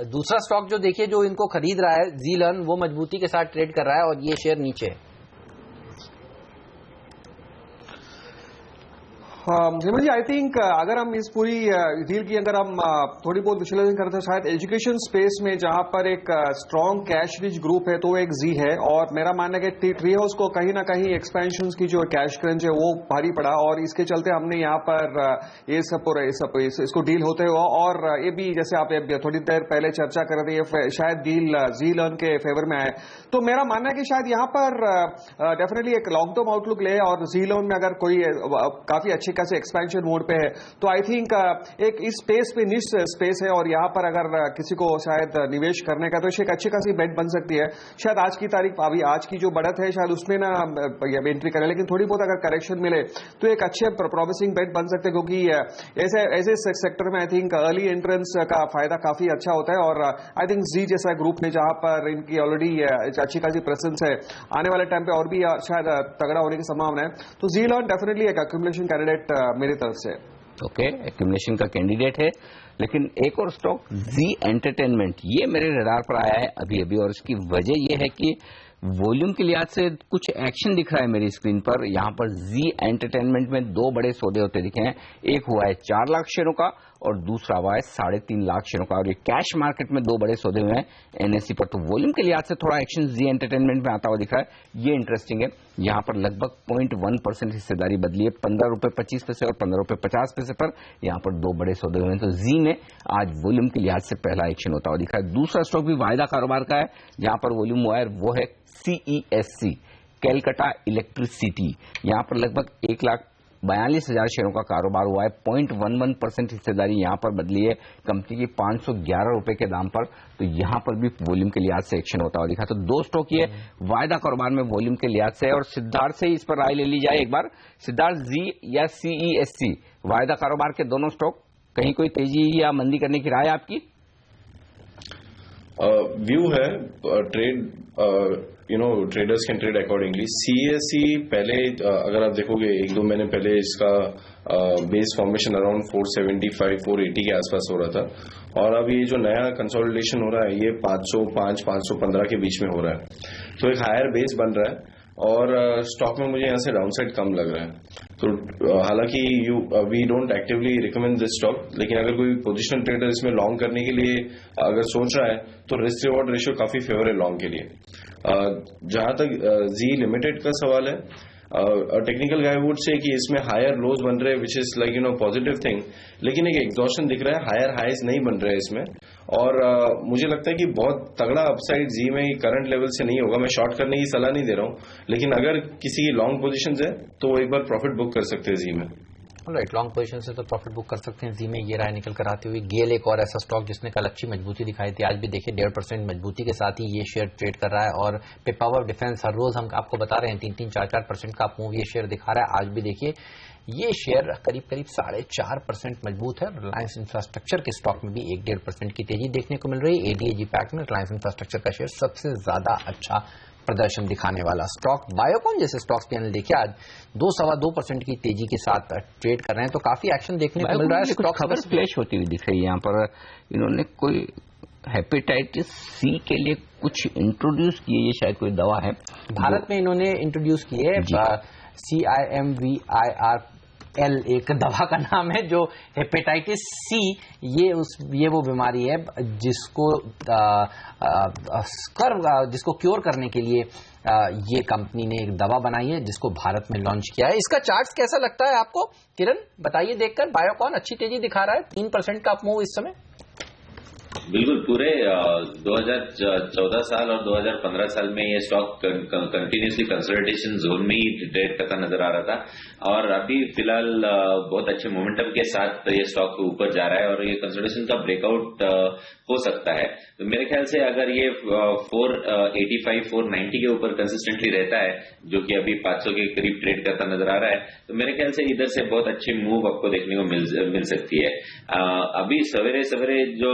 दूसरा स्टॉक जो देखिए जो इनको खरीद रहा है जीलन, वो मजबूती के साथ ट्रेड कर रहा है और ये शेयर नीचे है। हेमंत जी, आई थिंक अगर हम इस पूरी डील की अगर हम थोड़ी बहुत विश्लेषण करते हैं, शायद एजुकेशन स्पेस में जहां पर एक स्ट्रॉन्ग कैश रिच ग्रुप है तो वो एक जी है। और मेरा मानना है कि ट्री हाउस को कहीं ना कहीं एक्सपेंशन की जो कैश क्रंच है वो भारी पड़ा, और इसके चलते हमने यहाँ पर ये सब इसको डील होते हुआ, और ये भी जैसे आप थोड़ी देर पहले चर्चा कर रहे थे, शायद डील जी लर्न के फेवर में आए। तो मेरा मानना है कि शायद यहाँ पर डेफिनेटली एक लॉन्ग टर्म आउटलुक ले, और जी लर्न में अगर कोई काफी अच्छी कैसे एक्सपेंशन मोड पे है, तो आई थिंक एक इस स्पेस पे निश स्पेस है, और यहाँ पर अगर किसी को शायद निवेश करने का, तो एक अच्छी खासी बेट बन सकती है। शायद आज की तारीख, अभी आज की जो बढ़त है, शायद उसमें ना एंट्री करें, लेकिन थोड़ी बहुत अगर करेक्शन मिले तो एक अच्छे प्रॉमिसिंग बेट बन सकते हैं, क्योंकि ऐसे सेक्टर में आई थिंक अर्ली एंट्रेंस का फायदा काफी अच्छा होता है। और आई थिंक जी जैसा ग्रुप में जहां पर इनकी ऑलरेडी अच्छी खासी प्रेजेंस है, आने वाले टाइम पे और भी शायद तगड़ा होने की संभावना है। तो जी लर्न डेफिनेटली एक एक्यूमुलेशन कैंडिडेट मेरी तरफ से। ओके, एक्यूमुलेशन का कैंडिडेट है। लेकिन एक और स्टॉक जी एंटरटेनमेंट, ये मेरे रडार पर आया है अभी अभी, और इसकी वजह ये है कि वॉल्यूम के लिहाज से कुछ एक्शन दिख रहा है मेरी स्क्रीन पर। यहाँ पर जी एंटरटेनमेंट में दो बड़े सौदे होते दिखे हैं। एक हुआ है 4 लाख शेयरों का और दूसरा हुआ है 3.5 लाख शेयरों का, और ये कैश मार्केट में दो बड़े सौदे हुए हैं एनएससी पर। तो वॉल्यूम के लिहाज से थोड़ा एक्शन जी एंटरटेनमेंट में आता हुआ दिख रहा है, ये इंटरेस्टिंग है। यहाँ पर लगभग 0.1% हिस्सेदारी बदली है, 15 रुपए 25 पैसे और 15 रुपए 50 पैसे पर यहाँ पर दो बड़े सौदे हुए हैं। तो जी में आज वॉल्यूम के लिहाज से पहला एक्शन होता हुआ दिखा है। दूसरा स्टॉक भी वायदा कारोबार का है, जहां पर वॉल्यूम हुआ है वो है CESC, कैलकाटा इलेक्ट्रिसिटी। यहाँ पर लगभग 1,42,000 शेयरों का कारोबार हुआ है, 0.11% हिस्सेदारी यहाँ पर बदली है कंपनी की 511 रुपए के दाम पर। तो यहाँ पर भी वॉल्यूम के लिहाज से एक्शन होता हुआ दिखा। तो दो स्टॉक ये वायदा कारोबार में वॉल्यूम के लिहाज से, और सिद्धार्थ से इस पर राय ले ली जाए एक बार। सिद्धार्थ, जी या CESC वायदा कारोबार के दोनों स्टॉक, कहीं कोई तेजी या मंदी करने की राय आपकी? व्यू है trade, traders can trade accordingly. CESC पहले अगर आप देखोगे 1-2 महीने पहले इसका बेस फॉर्मेशन अराउंड 475-480 के आसपास हो रहा था, और अब ये जो नया कंसोलिडेशन हो रहा है ये 505, 515 के बीच में हो रहा है। तो एक हायर बेस बन रहा है, और स्टॉक में मुझे यहाँ से डाउनसाइड कम लग रहा है। तो हालांकि we don't actively recommend this stock, लेकिन अगर कोई पोजिशनल ट्रेडर इसमें लॉन्ग करने के लिए अगर सोच रहा है तो रिस्क रिवॉर्ड रेशियो काफी फेवर है लॉन्ग के लिए। जहां तक जी लिमिटेड का सवाल है, टेक्निकल गाय वुड से कि इसमें हायर लोज बन रहे हैं, which is like positive thing, लेकिन एक एग्जॉशन दिख रहा है, हायर हाइज नहीं बन रहे हैं इसमें। और मुझे लगता है कि बहुत तगड़ा अपसाइड जी में करंट लेवल से नहीं होगा। मैं शॉर्ट करने की सलाह नहीं दे रहा हूं, लेकिन अगर किसी की लॉन्ग पोजीशन है तो वो एक बार प्रॉफिट बुक कर सकते हैं जी में। राइट, लॉन्ग पोजीशन से तो प्रॉफिट बुक कर सकते हैं जी में। ये राय निकल कर आती हुई गेल एक और ऐसा स्टॉक जिसने कल अच्छी मजबूती दिखाई थी, आज भी देखिए 1.5% मजबूती के साथ ही ये शेयर ट्रेड कर रहा है। और पिपावर डिफेंस हर रोज हम आपको बता रहे हैं 3-3, 4-4% का मूव ये शेयर दिखा रहा है। आज भी देखिए ये शेयर करीब 4.5% मजबूत है। रिलायंस इंफ्रास्ट्रक्चर के स्टॉक में भी 1-1.5% की तेजी देखने को मिल रही है। एडीएजी पैक में रिलायंस इंफ्रास्ट्रक्चर का शेयर सबसे ज्यादा अच्छा प्रदर्शन दिखाने वाला स्टॉक। बायोकॉन जैसे स्टॉक्स पैनल देखिए आज 2-2.25% की तेजी के साथ ट्रेड कर रहे हैं, तो काफी एक्शन देखने को मिल रहा है। स्टॉक खबर फ्लैश होती हुई दिख रही है। यहाँ पर इन्होंने कोई हेपेटाइटिस C के लिए कुछ इंट्रोड्यूस किए, ये शायद कोई दवा है भारत में इन्होंने इंट्रोड्यूस की है। CIMVIRL एक दवा का नाम है, जो हेपेटाइटिस C ये वो बीमारी है जिसको क्योर करने के लिए ये कंपनी ने एक दवा बनाई है, जिसको भारत में लॉन्च किया है। इसका चार्ट्स कैसा लगता है आपको किरण, बताइए देखकर। बायोकॉन अच्छी तेजी दिखा रहा है, 3% का मूव इस समय। बिल्कुल पूरे 2014 साल और 2015 साल में ये स्टॉक कंटिन्यूसली कंसोलिडेशन जोन में ही ट्रेड करता नजर आ रहा था और अभी फिलहाल बहुत अच्छे मोमेंटम के साथ ये स्टॉक ऊपर जा रहा है और ये कंसोलिडेशन का ब्रेकआउट हो सकता है। तो मेरे ख्याल से अगर ये 485 490 के ऊपर कंसिस्टेंटली रहता है, जो कि अभी 500 के करीब ट्रेड करता नजर आ रहा है, तो मेरे ख्याल से इधर से बहुत अच्छी मूव आपको देखने को मिल सकती है। अभी सवेरे सवेरे जो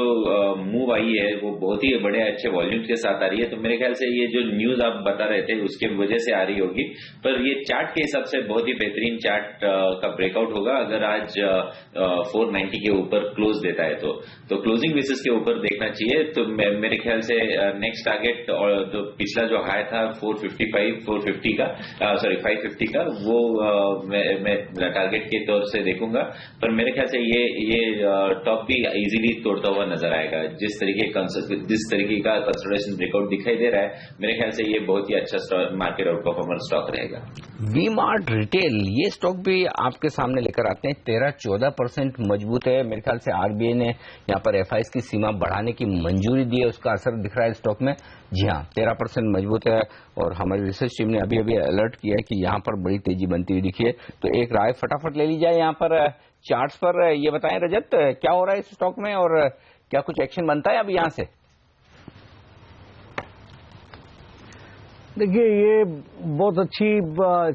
मूव आई है वो बहुत ही बड़े अच्छे वॉल्यूम के साथ आ रही है, तो मेरे ख्याल से ये जो न्यूज आप बता रहे थे उसके वजह से आ रही होगी, पर ये चार्ट के हिसाब से बहुत ही बेहतरीन चार्ट का ब्रेकआउट होगा अगर आज 490 के ऊपर क्लोज देता है तो क्लोजिंग बेसिस के ऊपर देखना चाहिए। तो मेरे ख्याल से नेक्स्ट टारगेट और जो पिछला जो हाई था 450 का 550 का वो मैं टारगेट के तौर से देखूंगा, पर मेरे ख्याल से ये टॉप भी इजीली तोड़ता हुआ नजर आएगा। जिस तरीके का कंसोलिडेशन ब्रेकआउट दिखाई दे रहा है, मेरे ख्याल से ये बहुत ही अच्छा मार्केट आउट परफॉर्मर स्टॉक रहेगा। वी मार्ट रिटेल ये स्टॉक भी आपके सामने लेकर आते हैं, 13-14% मजबूत है। मेरे ख्याल से आरबीआई ने यहाँ पर एफआईएस की सीमा बढ़ाने की मंजूरी दी है, उसका असर दिख रहा है स्टॉक में। जी हाँ, 13% मजबूत है और हमारी रिसर्च टीम ने अभी अलर्ट किया है कि यहाँ पर बड़ी तेजी बनती हुई दिखी है। तो एक राय फटाफट ले ली जाए यहाँ पर चार्ट्स पर। ये बताएं रजत, क्या हो रहा है इस स्टॉक में और क्या कुछ एक्शन बनता है अब यहाँ से? देखिए, ये बहुत अच्छी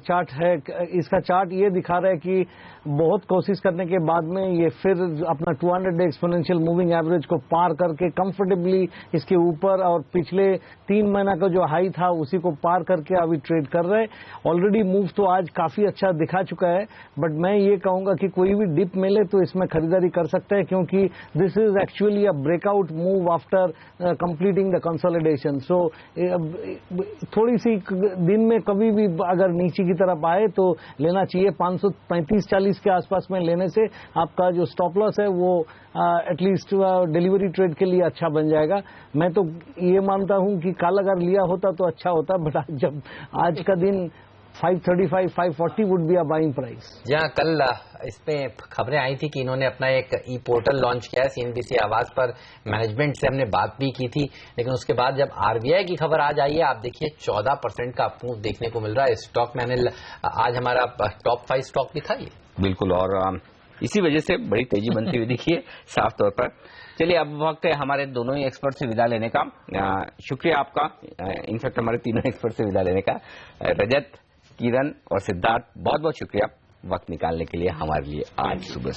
चार्ट है। इसका चार्ट ये दिखा रहा है कि बहुत कोशिश करने के बाद में ये फिर अपना 200 डे एक्सपोनेंशियल मूविंग एवरेज को पार करके कंफर्टेबली इसके ऊपर और पिछले 3 महीना का जो हाई था उसी को पार करके अभी ट्रेड कर रहे हैं। ऑलरेडी मूव तो आज काफी अच्छा दिखा चुका है, बट मैं ये कहूंगा कि कोई भी डिप मिले तो इसमें खरीदारी कर सकते हैं, क्योंकि this is actually a breakout move after completing the consolidation. So थोड़ी सी दिन में कभी भी अगर नीचे की तरफ आए तो लेना चाहिए। 535-40 के आसपास में लेने से आपका जो स्टॉप लॉस है वो एटलीस्ट डिलीवरी ट्रेड के लिए अच्छा बन जाएगा। मैं तो ये मानता हूं कि कल अगर लिया होता तो अच्छा होता, बट जब आज का दिन 535, 540 would be a buying price. जहाँ कल इसमें खबरें आई थी कि इन्होंने अपना एक ई पोर्टल लॉन्च किया है सीएनबीसी आवाज पर। मैनेजमेंट से हमने बात भी की थी, लेकिन उसके बाद जब आरबीआई की खबर आज आई है, आप देखिए 14% का अप मूव देखने को मिल रहा है। स्टॉक मैंने आज हमारा टॉप 5 स्टॉक भी था ये। बिल्कुल, और इसी वजह से बड़ी तेजी बनती हुई दिखी है साफ तौर पर। चलिए, अब वक्त है हमारे दोनों ही एक्सपर्ट से विदा लेने का। शुक्रिया आपका, इनफैक्ट हमारे तीनों एक्सपर्ट से विदा लेने का। रजत, किरण और सिद्धार्थ, बहुत बहुत शुक्रिया वक्त निकालने के लिए हमारे लिए आज सुबह।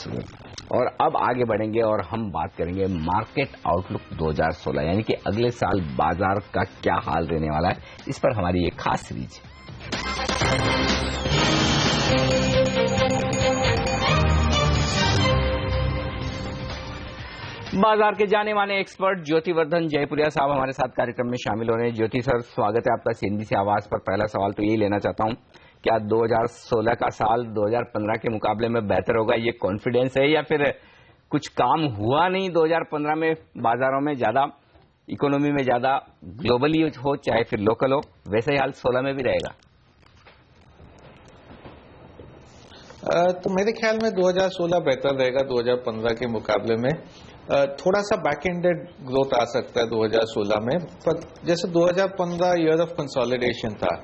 और अब आगे बढ़ेंगे और हम बात करेंगे मार्केट आउटलुक 2016, यानी कि अगले साल बाजार का क्या हाल रहने वाला है। इस पर हमारी एक खास सीरीज। बाजार के जाने माने एक्सपर्ट ज्योतिवर्धन जयपुरिया साहब हमारे साथ कार्यक्रम में शामिल हो रहे हैं। ज्योति सर, स्वागत है आपका सीएनबीसी आवाज पर। पहला सवाल तो यही लेना चाहता हूं, क्या 2016 का साल 2015 के मुकाबले में बेहतर होगा, ये कॉन्फिडेंस है, या फिर कुछ काम हुआ नहीं 2015 में बाजारों में, ज्यादा इकोनॉमी में ज्यादा ग्लोबली हो चाहे फिर लोकल हो, वैसे ही हाल 16 में भी रहेगा? तो मेरे ख्याल में 2016 बेहतर रहेगा 2015 के मुकाबले में। थोड़ा सा बैक एंडेड ग्रोथ आ सकता है 2016 में, पर जैसे 2015 ईयर ऑफ कंसोलिडेशन था,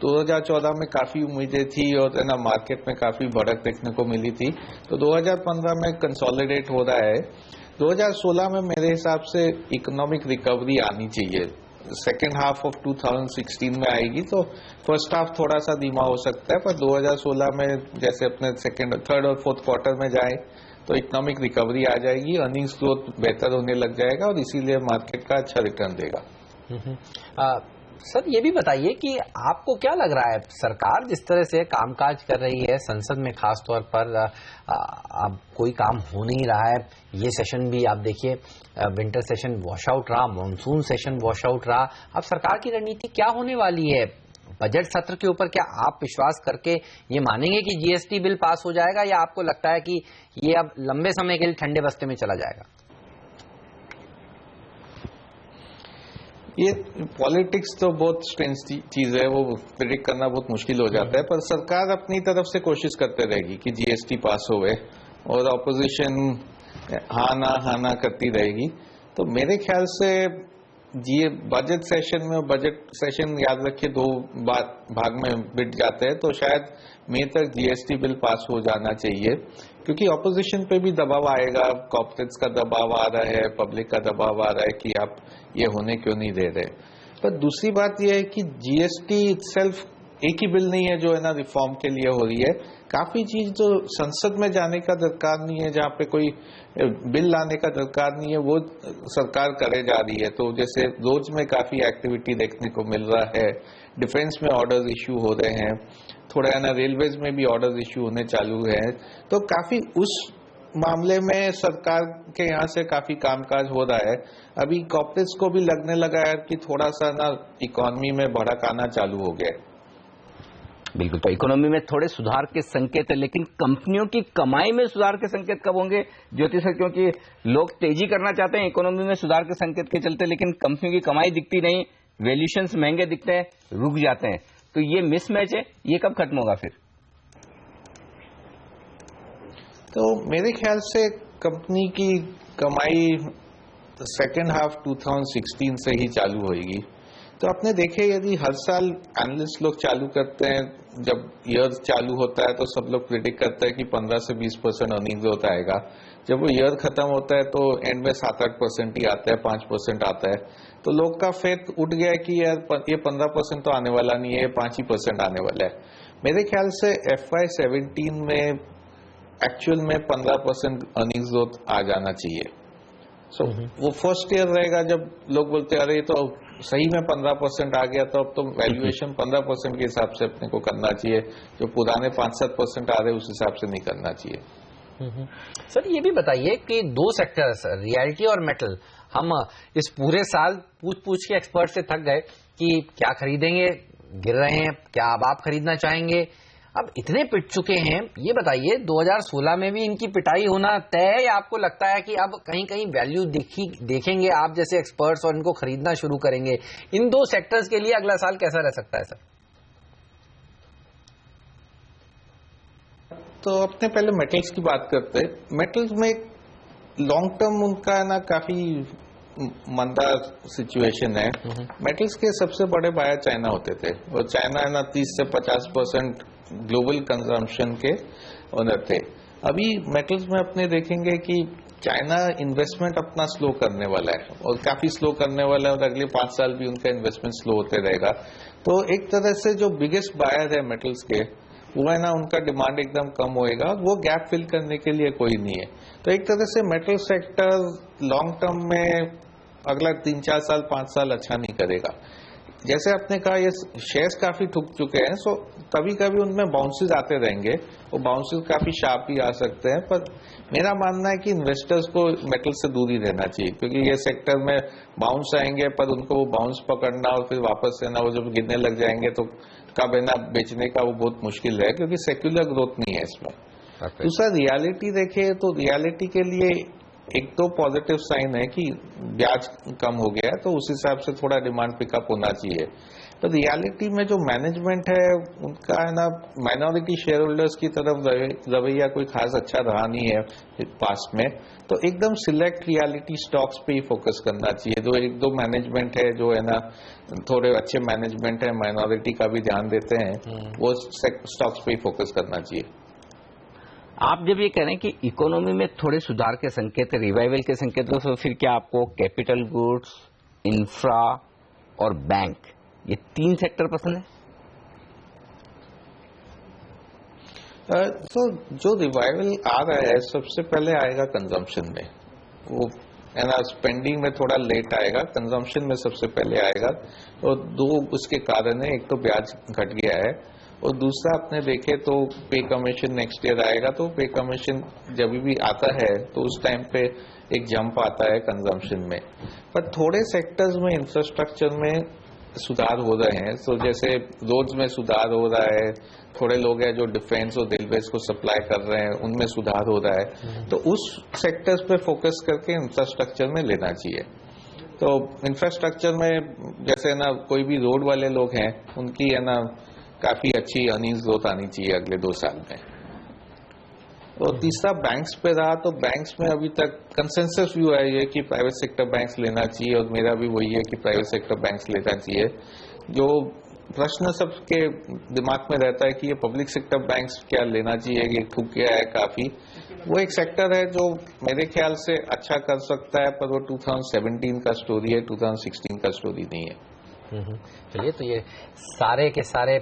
2014 में काफी उम्मीदें थी और ना मार्केट में काफी बढ़त देखने को मिली थी, तो 2015 में कंसोलिडेट हो रहा है। 2016 में मेरे हिसाब से इकोनॉमिक रिकवरी आनी चाहिए, सेकेंड हाफ ऑफ 2016 में आएगी, तो फर्स्ट हाफ थोड़ा सा धीमा हो सकता है, पर 2016 में जैसे अपने थर्ड और फोर्थ क्वार्टर में जाए तो इकोनॉमिक रिकवरी आ जाएगी, अर्निंग्स ग्रोथ बेहतर होने लग जाएगा और इसीलिए मार्केट का अच्छा रिटर्न देगा। सर, ये भी बताइए कि आपको क्या लग रहा है, सरकार जिस तरह से कामकाज कर रही है संसद में, खास तौर पर अब कोई काम हो नहीं रहा है। ये सेशन भी आप देखिए, विंटर सेशन वॉश आउट रहा, मॉनसून सेशन वॉश आउट रहा। अब सरकार की रणनीति क्या होने वाली है बजट सत्र के ऊपर? क्या आप विश्वास करके ये मानेंगे कि जीएसटी बिल पास हो जाएगा, या आपको लगता है कि ये अब लंबे समय के लिए ठंडे बस्ते में चला जाएगा? ये पॉलिटिक्स तो बहुत स्ट्रेंज चीज है, वो प्रेडिक्ट करना बहुत मुश्किल हो जाता है, पर सरकार अपनी तरफ से कोशिश करते रहेगी कि जीएसटी पास होवे और ऑपोजिशन हाँ ना करती रहेगी। तो मेरे ख्याल से ये बजट सेशन में, बजट सेशन याद रखिए 2 भाग में बिट जाते हैं, तो शायद मई तक जीएसटी बिल पास हो जाना चाहिए, क्योंकि ऑपोजिशन पे भी दबाव आएगा, कॉर्पोरेट्स का दबाव आ रहा है, पब्लिक का दबाव आ रहा है कि आप ये होने क्यों नहीं दे रहे। पर दूसरी बात यह है कि जीएसटी इटसेल्फ एक ही बिल नहीं है जो है ना रिफॉर्म के लिए हो रही है। काफी चीज जो संसद में जाने का दरकार नहीं है, जहाँ पे कोई बिल लाने का दरकार नहीं है, वो सरकार करे जा रही है। तो जैसे रोज में काफी एक्टिविटी देखने को मिल रहा है, डिफेंस में ऑर्डर इश्यू हो रहे हैं, थोड़ा है ना रेलवेज में भी ऑर्डर इश्यू होने चालू है। तो काफी उस मामले में सरकार के यहाँ से काफी कामकाज हो रहा है। अभी कॉर्पोरेट्स को भी लगने लगा है कि थोड़ा सा ना इकोनॉमी में बढ़त आना चालू हो गया है। बिल्कुल, तो इकोनॉमी में थोड़े सुधार के संकेत है, लेकिन कंपनियों की कमाई में सुधार के संकेत कब होंगे ज्योति सर? क्योंकि लोग तेजी करना चाहते हैं इकोनॉमी में सुधार के संकेत के चलते, लेकिन कंपनियों की कमाई दिखती नहीं, वैल्यूएशंस महंगे दिखते हैं, रुक जाते हैं। तो ये मिसमैच है, ये कब खत्म होगा फिर? तो मेरे ख्याल से कंपनी की कमाई सेकेंड हाफ 2016 से ही चालू होगी। तो आपने देखे यदि हर साल एनालिस्ट लोग चालू करते हैं, जब ईयर चालू होता है तो सब लोग प्रिडिक्ट करते हैं कि 15 से 20% अर्निंग ग्रोथ आएगा। जब वो ईयर खत्म होता है तो एंड में 7-8% ही आता है, 5% आता है। तो लोग का फेथ उठ गया है कि यार ये 15% तो आने वाला नहीं है, ये 5% आने वाला है। मेरे ख्याल से FY17 में एक्चुअल में 15% अर्निंग्स ग्रोथ आ जाना चाहिए। वो फर्स्ट ईयर रहेगा जब लोग बोलते हैं अरे तो सही में 15% आ गया, तो अब तो वैल्यूएशन 15% के हिसाब से अपने को करना चाहिए, जो पुराने 5-7% आ रहे उस हिसाब से नहीं करना चाहिए। सर ये भी बताइए कि 2 सेक्टर्स रियल्टी और मेटल, हम इस पूरे साल पूछ के एक्सपर्ट से थक गए कि क्या खरीदेंगे, गिर रहे हैं, क्या अब आप खरीदना चाहेंगे? अब इतने पिट चुके हैं, ये बताइए 2016 में भी इनकी पिटाई होना तय है, या आपको लगता है कि अब कहीं कहीं वैल्यू देखेंगे आप जैसे एक्सपर्ट्स और इनको खरीदना शुरू करेंगे? इन 2 सेक्टर्स के लिए अगला साल कैसा रह सकता है सर? तो अपने पहले मेटल्स की बात करते हैं। मेटल्स में लॉन्ग टर्म उनका ना काफी मंदा सिचुएशन है। मेटल्स के सबसे बड़े बायर चाइना होते थे, और चाइना है ना 30 से 50% ग्लोबल कंजम्पशन के ओनर थे। अभी मेटल्स में अपने देखेंगे कि चाइना इन्वेस्टमेंट अपना स्लो करने वाला है, और काफी स्लो करने वाला है, और अगले 5 साल भी उनका इन्वेस्टमेंट स्लो होते रहेगा। तो एक तरह से जो बिगेस्ट बायर है मेटल्स के, वो है ना उनका डिमांड एकदम कम होएगा, वो गैप फिल करने के लिए कोई नहीं है। तो एक तरह से मेटल सेक्टर लॉन्ग टर्म में अगला 3-4 साल 5 साल अच्छा नहीं करेगा। जैसे आपने कहा ये शेयर्स काफी ठुक चुके हैं, सो कभी कभी उनमें बाउंसेस आते रहेंगे, वो बाउंसेस काफी शार्प भी आ सकते हैं। पर मेरा मानना है कि इन्वेस्टर्स को मेटल से दूर ही रहना चाहिए, क्योंकि ये सेक्टर में बाउंस आएंगे, पर उनको वो बाउंस पकड़ना और फिर वापस से ना वो जब गिरने लग जाएंगे तो कब है ना बेचने का वो बहुत मुश्किल है, क्योंकि सेक्युलर ग्रोथ नहीं है इसमें। दूसरा रियलिटी देखे तो रियलिटी के लिए 1-2 पॉजिटिव साइन है कि ब्याज कम हो गया है, तो उस हिसाब से थोड़ा डिमांड पिकअप होना चाहिए। तो रियलिटी में जो मैनेजमेंट है उनका है ना माइनॉरिटी शेयर होल्डर्स की तरफ रवैया कोई खास अच्छा रहा नहीं है पास्ट में। तो एकदम सिलेक्ट रियलिटी स्टॉक्स पे ही फोकस करना चाहिए। जो 1-2 मैनेजमेंट है जो है ना थोड़े अच्छे मैनेजमेंट है, माइनॉरिटी का भी ध्यान देते हैं, वो स्टॉक्स पे ही फोकस करना चाहिए। आप जब ये कह रहे हैं कि इकोनॉमी में थोड़े सुधार के संकेत, रिवाइवल के संकेत, तो फिर क्या आपको कैपिटल गुड्स, इंफ्रा और बैंक, ये 3 सेक्टर पसंद है? तो जो रिवाइवल आ रहा है सबसे पहले आएगा कंजम्पशन में, वो है ना स्पेंडिंग में थोड़ा लेट आएगा, कंजम्पशन में सबसे पहले आएगा। और 2 उसके कारण है, एक तो ब्याज घट गया है, और दूसरा आपने देखे तो पे कमीशन नेक्स्ट ईयर आएगा। तो पे कमीशन जब भी आता है तो उस टाइम पे एक जंप आता है कंजम्पशन में। पर थोड़े सेक्टर्स में इंफ्रास्ट्रक्चर में सुधार हो रहे हैं, तो जैसे रोड्स में सुधार हो रहा है, थोड़े लोग हैं जो डिफेंस और रेलवेज को सप्लाई कर रहे हैं, उनमें सुधार हो रहा है। तो उस सेक्टर्स पे फोकस करके इंफ्रास्ट्रक्चर में लेना चाहिए। तो इंफ्रास्ट्रक्चर में जैसे ना कोई भी रोड वाले लोग हैं, उनकी है ना काफी अच्छी अर्निंग्स ग्रोथ आनी चाहिए अगले 2 साल में। और तीसरा बैंक्स पे रहा, तो बैंक्स में अभी तक कंसेंसस व्यू है ये कि प्राइवेट सेक्टर बैंक्स लेना चाहिए, और मेरा भी वही है कि प्राइवेट सेक्टर बैंक्स लेना चाहिए। जो प्रश्न सबके दिमाग में रहता है कि ये पब्लिक सेक्टर बैंक्स क्या लेना चाहिए, ये ठुक गया है काफी, वो एक सेक्टर है जो मेरे ख्याल से अच्छा कर सकता है, पर वो 2017 का स्टोरी है, 2016 का स्टोरी नहीं है। चलिए, तो ये सारे के सारे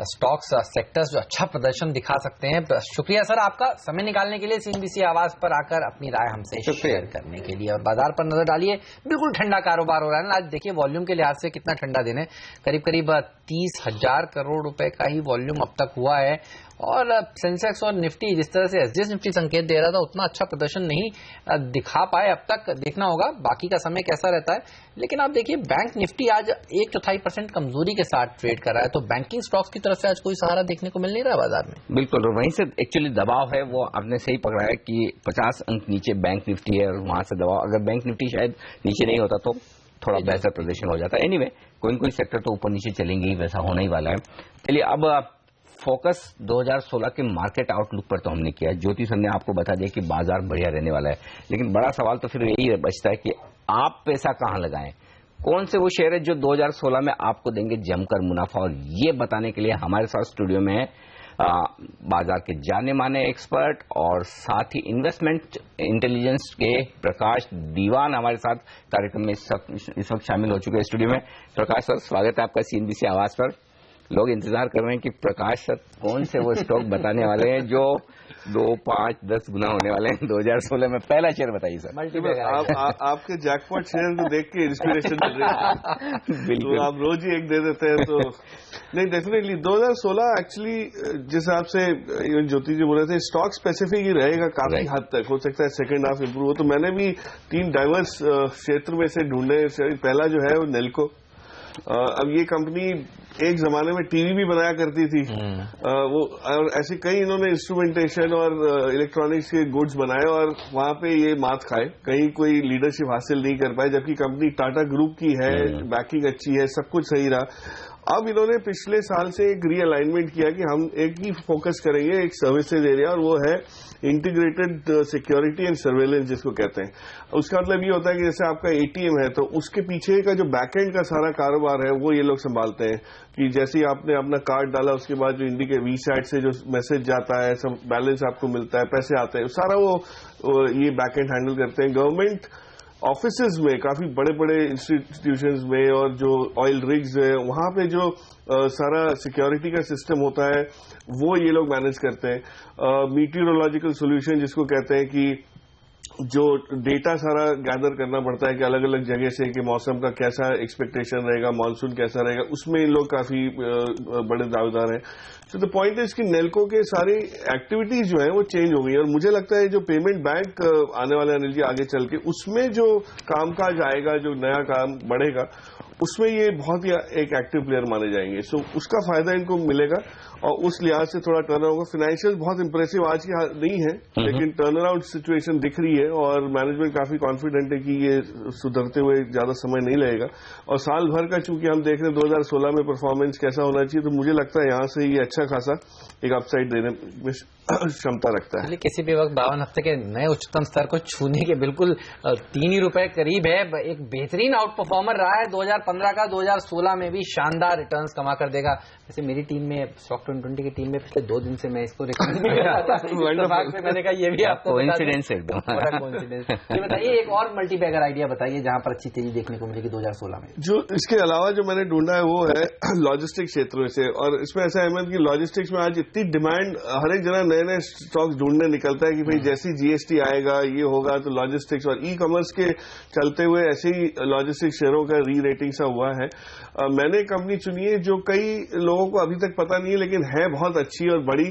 स्टॉक्स सेक्टर्स जो अच्छा प्रदर्शन दिखा सकते हैं। शुक्रिया सर आपका समय निकालने के लिए, CNBC आवाज पर आकर अपनी राय हमसे शेयर करने के लिए। और बाजार पर नजर डालिए, बिल्कुल ठंडा कारोबार हो रहा है ना आज। देखिए वॉल्यूम के लिहाज से कितना ठंडा दिन है, करीब करीब 30,000 करोड़ रुपए का ही वॉल्यूम अब तक हुआ है। और सेंसेक्स और निफ्टी जिस तरह से SGX निफ्टी संकेत दे रहा था, उतना अच्छा प्रदर्शन नहीं दिखा पाए अब तक। देखना होगा बाकी का समय कैसा रहता है। लेकिन आप देखिए बैंक निफ्टी आज 1.25% कमजोरी के साथ ट्रेड कर रहा है, तो बैंकिंग स्टॉक्स की तरफ से आज कोई सहारा देखने को मिल नहीं रहा बाजार में। बिल्कुल, और वहीं से एक्चुअली दबाव है, वो आपने सही पकड़ा है कि 50 अंक नीचे बैंक निफ्टी है, और वहां से दबाव, अगर बैंक निफ्टी शायद नीचे नहीं होता तो थोड़ा बेहतर प्रदर्शन हो जाता है। एनीवे, कोई सेक्टर तो ऊपर नीचे चलेंगे ही, वैसा होने ही वाला है। चलिए, अब फोकस 2016 के मार्केट आउटलुक पर तो हमने किया। ज्योति सर ने आपको बता दिया कि बाजार बढ़िया रहने वाला है, लेकिन बड़ा सवाल तो फिर यही बचता है कि आप पैसा कहां लगाएं, कौन से वो शेयर है जो 2016 में आपको देंगे जमकर मुनाफा। और ये बताने के लिए हमारे साथ स्टूडियो में है बाजार के जाने माने एक्सपर्ट और साथ ही इन्वेस्टमेंट इंटेलिजेंस के प्रकाश दीवान हमारे साथ कार्यक्रम में इस वक्त शामिल हो चुके हैं स्टूडियो में। प्रकाश सर, स्वागत है आपका CNBC आवाज पर। लोग इंतजार कर रहे हैं कि प्रकाश सर कौन से वो स्टॉक बताने वाले हैं जो 2, 5, 10 गुना होने वाले हैं 2016 में। पहला शेयर बताइए सर। आपके जैकपॉट शेयर को देख के इंस्पिरेशन मिल रही है, तो आप रोज ही एक दे देते हैं। तो नहीं, डेफिनेटली 2016 एक्चुअली जिस हिसाब से ज्योति जी बोल रहे थे, स्टॉक स्पेसिफिक ही रहेगा काफी हद तक। हो सकता है सेकंड हाफ इंप्रूव हो। तो मैंने भी 3 डाइवर्स क्षेत्र में से ढूंढे। पहला जो है वो नेल्को। अब ये कंपनी एक जमाने में टीवी भी बनाया करती थी, वो और ऐसे कई इन्होंने इंस्ट्रूमेंटेशन और इलेक्ट्रॉनिक्स के गुड्स बनाए, और वहां पे ये मात खाए, कहीं कोई लीडरशिप हासिल नहीं कर पाए, जबकि कंपनी टाटा ग्रुप की है, बैकिंग अच्छी है, सब कुछ सही रहा। अब इन्होंने पिछले साल से एक रीअलाइनमेंट किया कि हम एक ही फोकस करेंगे, एक सर्विसेज एरिया, और वो है इंटीग्रेटेड सिक्योरिटी एंड सर्वेलेंस जिसको कहते हैं। उसका मतलब ये होता है कि जैसे आपका ATM है, तो उसके पीछे का जो बैकएंड का सारा कारोबार है वो ये लोग संभालते हैं। कि जैसे ही आपने अपना कार्ड डाला, उसके बाद जो इंडिया के VSAT से जो मैसेज जाता है, सब बैलेंस आपको मिलता है, पैसे आते हैं, सारा वो ये बैकएंड हैंडल करते हैं। गवर्नमेंट ऑफिसेज में, काफी बड़े बड़े इंस्टीट्यूशंस में, और जो ऑयल रिग्स है वहां पे जो सारा सिक्योरिटी का सिस्टम होता है वो ये लोग मैनेज करते हैं। मीटियोरोलॉजिकल सोल्यूशन जिसको कहते हैं कि जो डेटा सारा गैदर करना पड़ता है कि अलग अलग जगह से कि मौसम का कैसा एक्सपेक्टेशन रहेगा, मानसून कैसा रहेगा, उसमें इन लोग काफी बड़े दावेदार हैं। सो द पॉइंट इज कि नेल्को के सारी एक्टिविटीज जो है वो चेंज हो गई, और मुझे लगता है जो पेमेंट बैंक आने वाले अनिल जी आगे चल के उसमें जो कामकाज आएगा, जो नया काम बढ़ेगा, उसमें ये बहुत ही एक एक्टिव प्लेयर माने जाएंगे। सो उसका फायदा इनको मिलेगा, और उस लिहाज से थोड़ा टर्न होगा। फाइनेंशियल बहुत इंप्रेसिव आज की नहीं है, लेकिन टर्न अराउंड सिचुएशन दिख रही है, और मैनेजमेंट काफी कॉन्फिडेंट है कि ये सुधरते हुए ज्यादा समय नहीं लगेगा। और साल भर का चूंकि हम देख रहे हैं 2016 में परफॉर्मेंस कैसा होना चाहिए, तो मुझे लगता है यहां से ये अच्छा खासा एक अपसाइड देने में क्षमता रखता है। किसी भी वक्त 52 हफ्ते के नए उच्चतम स्तर को छूने के बिल्कुल 3 ही रुपए करीब है। एक बेहतरीन आउट परफॉर्मर रहा है 2015 का, 2016 में भी शानदार रिटर्न्स कमा कर देगा। जैसे मेरी टीम में स्टॉक 2020 की टीम में पिछले 2 दिन से मैं इसको रिकमेंड कर रहा था, मैंने कहा ये भी आपको कोइंसिडेंस है। ये बताइए एक और मल्टी बैगर आइडिया बताइए जहां पर अच्छी तेजी देखने को मिलेगी 2016 में। जो इसके अलावा जो मैंने ढूंढा है वो है लॉजिस्टिक्स क्षेत्र में से, और इसमें ऐसा अहमद कि लॉजिस्टिक्स में आज इतनी डिमांड, हर एक जना नए नए स्टॉक्स ढूंढने निकलता है कि भाई जैसी GST आएगा ये होगा, तो लॉजिस्टिक्स और ई कॉमर्स के चलते हुए ऐसे ही लॉजिस्टिक्स शेयरों का री रेटिंग सा हुआ है। मैंने एक कंपनी चुनी है जो कई लोगों को अभी तक पता नहीं है, लेकिन है बहुत अच्छी और बड़ी।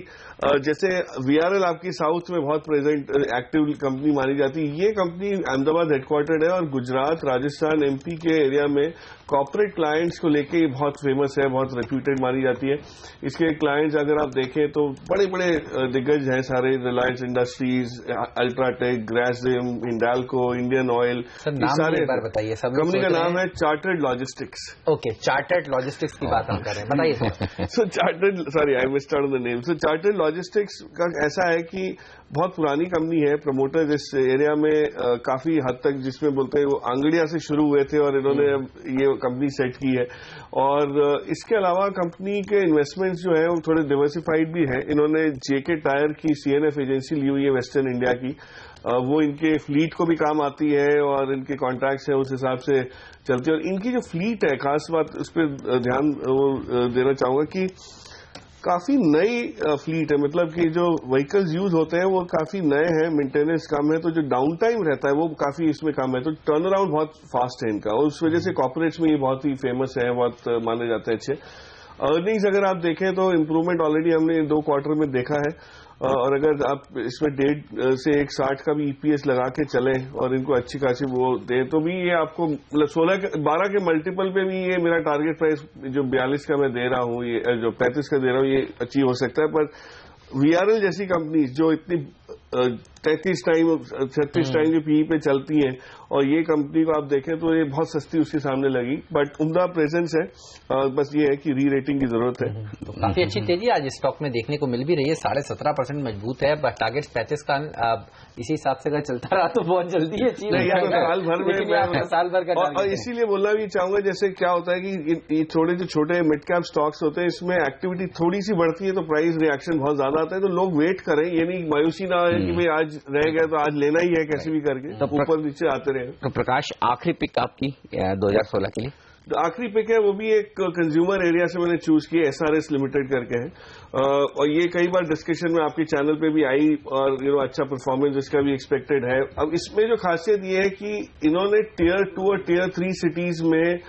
जैसे VRL आपकी साउथ में बहुत प्रेजेंट एक्टिव कंपनी मानी जाती है। ये कंपनी अहमदाबाद हेडक्वार्टर्ड है, और गुजरात, राजस्थान, MP के एरिया में कॉर्पोरेट क्लाइंट्स को लेके ये बहुत फेमस है, बहुत रेप्यूटेड मानी जाती है। इसके क्लाइंट्स अगर आप देखें तो बड़े बड़े दिग्गज हैं सारे, Reliance Industries, UltraTech, Grasim, Hindalco, Indian Oil, सारे। बताइए कंपनी का नाम है Chartered Logistics. Okay, Chartered Logistics की बात हम कर रहे हैं, बताइए। So Chartered, sorry I missed out the name. So Chartered Logistics का ऐसा है कि बहुत पुरानी कंपनी है। प्रमोटर इस एरिया में काफी हद तक, जिसमें बोलते हैं वो आंगड़िया से शुरू हुए थे और इन्होंने ये कंपनी सेट की है। और इसके अलावा कंपनी के इन्वेस्टमेंट्स जो है वो थोड़े डाइवर्सिफाइड भी है। इन्होंने जेके टायर की CNF एजेंसी ली हुई है वेस्टर्न इंडिया की, वो इनके फ्लीट को भी काम आती है और इनके कॉन्ट्रैक्ट्स हैं उस हिसाब से चलती है। और इनकी जो फ्लीट है, खास बात उस पर ध्यान देना चाहूंगा कि काफी नई फ्लीट है, मतलब कि जो व्हीकल्स यूज होते हैं वो काफी नए हैं, मेंटेनेंस कम है, तो जो डाउन टाइम रहता है वो काफी इसमें कम है, तो टर्न अराउंड बहुत फास्ट है इनका, और उस वजह से कॉर्पोरेट्स में ये बहुत ही फेमस है, बहुत माने जाते हैं अच्छे। अर्निंग्स अगर आप देखें तो इम्प्रूवमेंट ऑलरेडी हमने 2 क्वार्टर में देखा है, और अगर आप इसमें 1.5 से 1.60 का भी EPS लगा के चलें और इनको अच्छी खासी वो दें तो भी ये आपको मतलब 12 के मल्टीपल पे भी ये मेरा टारगेट प्राइस जो 42 का मैं दे रहा हूँ, ये जो 35 का दे रहा हूँ, ये अचीव हो सकता है। पर VRL जैसी कंपनी जो इतनी 33 टाइम 36 टाइम की PE पे चलती हैं, और ये कंपनी को आप देखें तो ये बहुत सस्ती उसके सामने लगी, बट उम्दा प्रेजेंस है, बस ये है कि री रेटिंग की जरूरत है। तो काफी अच्छी तेजी आज स्टॉक में देखने को मिल भी रही है, 17.5% मजबूत है, बट टारगेट 35 का इसी हिसाब से अगर चलता रहा तो बहुत जल्दी है चीज साल भर में साल भर का। और इसीलिए बोलना भी चाहूंगा, जैसे क्या होता है कि ये थोड़े जो छोटे मिड कैप स्टॉक्स होते हैं, इसमें एक्टिविटी थोड़ी सी बढ़ती है तो प्राइस रिएक्शन बहुत ज्यादा आता है, तो लोग वेट करें, ये नहीं मायूसी ना है कि भाई आज रह गया तो आज लेना ही है कैसे भी करके, तो ऊपर नीचे आते रहे। तो प्रकाश, आखिरी पिक आपकी 2016 के लिए? तो आखिरी पिक है वो भी एक कंज्यूमर एरिया से मैंने चूज की, SRS लिमिटेड करके है, और ये कई बार डिस्कशन में आपके चैनल पे भी आई, और अच्छा परफॉर्मेंस इसका भी एक्सपेक्टेड है। अब इसमें जो खासियत ये है कि इन्होंने Tier 2 और Tier 3 सिटीज में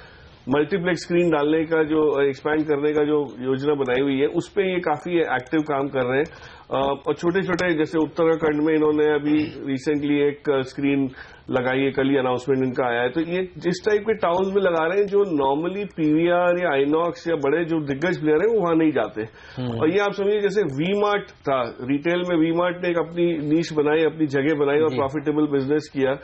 मल्टीप्लेक्स स्क्रीन डालने का जो एक्सपैंड करने का जो योजना बनाई हुई है, उस पर ये काफी एक्टिव काम कर रहे हैं, और छोटे छोटे जैसे उत्तराखंड में इन्होंने अभी रिसेंटली एक स्क्रीन लगाई है, कल ही अनाउंसमेंट इनका आया है। तो ये जिस टाइप के टाउन्स में लगा रहे हैं जो नॉर्मली PVR या आइनॉक्स या बड़े जो दिग्गज प्लेयर हैं वो वहां नहीं जाते। और ये आप समझिए जैसे V-Mart था, रिटेल में V-Mart ने एक अपनी नीश बनाई, अपनी जगह बनाई और प्रॉफिटेबल बिजनेस किया,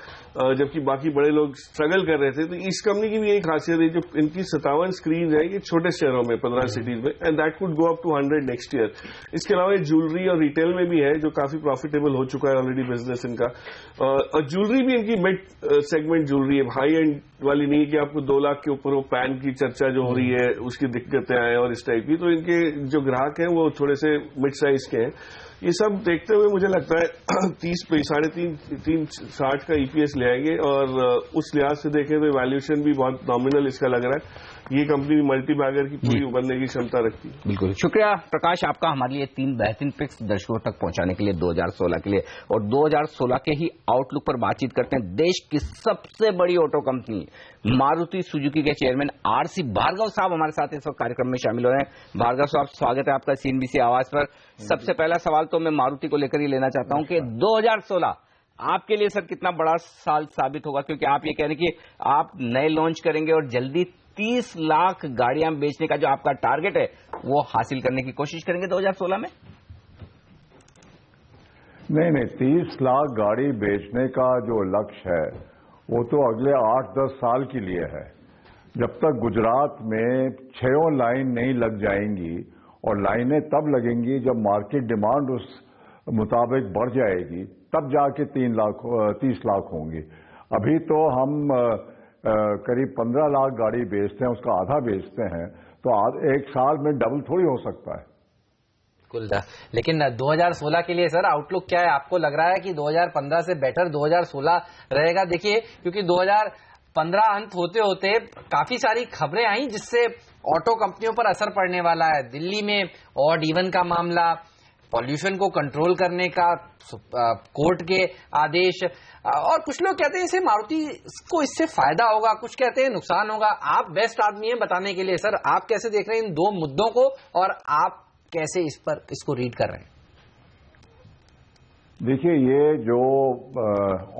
जबकि बाकी बड़े लोग स्ट्रगल कर रहे थे। तो इस कंपनी की भी यही खासियत है, जो इनकी 57 स्क्रीन है, ये छोटे शहरों में 15 सिटीज में, and that could go up to 100 next year. इसके अलावा ज्वेलरी और रिटेल में भी है जो काफी प्रॉफिटेबल हो चुका है ऑलरेडी बिजनेस इनका, और ज्वेलरी भी इनकी मिड सेगमेंट ज्वेलरी है, हाई एंड वाली नहीं कि आपको 2 लाख के ऊपर वो पैन की चर्चा जो हो रही है उसकी दिक्कतें आए और इस टाइप की। तो इनके जो ग्राहक हैं वो थोड़े से मिड साइज के हैं। ये सब देखते हुए मुझे लगता है 3.60 का EPS ले आएंगे, और उस लिहाज से देखें तो वैल्यूएशन भी बहुत नॉमिनल इसका लग रहा है। ये कंपनी मल्टी बैगर की पूरी उभरने की क्षमता रखती है। बिल्कुल, शुक्रिया प्रकाश आपका हमारे लिए 3 बेहतरीन पिक्स दर्शकों तक पहुंचाने के लिए 2016 के लिए। और 2016 के ही आउटलुक पर बातचीत करते हैं। देश की सबसे बड़ी ऑटो कंपनी मारुति सुजुकी के चेयरमैन RC भार्गव साहब हमारे साथ इस वक्त कार्यक्रम में शामिल हो रहे हैं। भार्गव साहब, स्वागत है आपका CNBC आवाज पर। सबसे पहला सवाल तो मैं मारुति को लेकर ही लेना चाहता हूं कि 2016 आपके लिए सर कितना बड़ा साल साबित होगा, क्योंकि आप ये कह रहे हैं कि आप नए लॉन्च करेंगे और जल्दी 30 लाख गाड़ियां बेचने का जो आपका टारगेट है वो हासिल करने की कोशिश करेंगे 2016 में? नहीं, 30 लाख गाड़ी बेचने का जो लक्ष्य है वो तो अगले 8-10 साल के लिए है। जब तक गुजरात में 6 लाइन नहीं लग जाएंगी, और लाइनें तब लगेंगी जब मार्केट डिमांड उस मुताबिक बढ़ जाएगी, तब जाके 30 लाख होंगी। अभी तो हम करीब 15 लाख गाड़ी बेचते हैं, उसका आधा बेचते हैं, तो एक साल में डबल थोड़ी हो सकता है। लेकिन 2016 के लिए सर आउटलुक क्या है? आपको लग रहा है कि 2015 से बेटर 2016 रहेगा? देखिए, क्योंकि 2015 अंत होते होते काफी सारी खबरें आई जिससे ऑटो कंपनियों पर असर पड़ने वाला है। दिल्ली में ऑड इवन का मामला, पॉल्यूशन को कंट्रोल करने का कोर्ट के आदेश, और कुछ लोग कहते हैं इसे मारुति को इससे फायदा होगा, कुछ कहते हैं नुकसान होगा। आप बेस्ट आदमी हैं बताने के लिए। सर, आप कैसे देख रहे हैं इन 2 मुद्दों को, और आप कैसे इसको रीड कर रहे हैं? देखिए, ये जो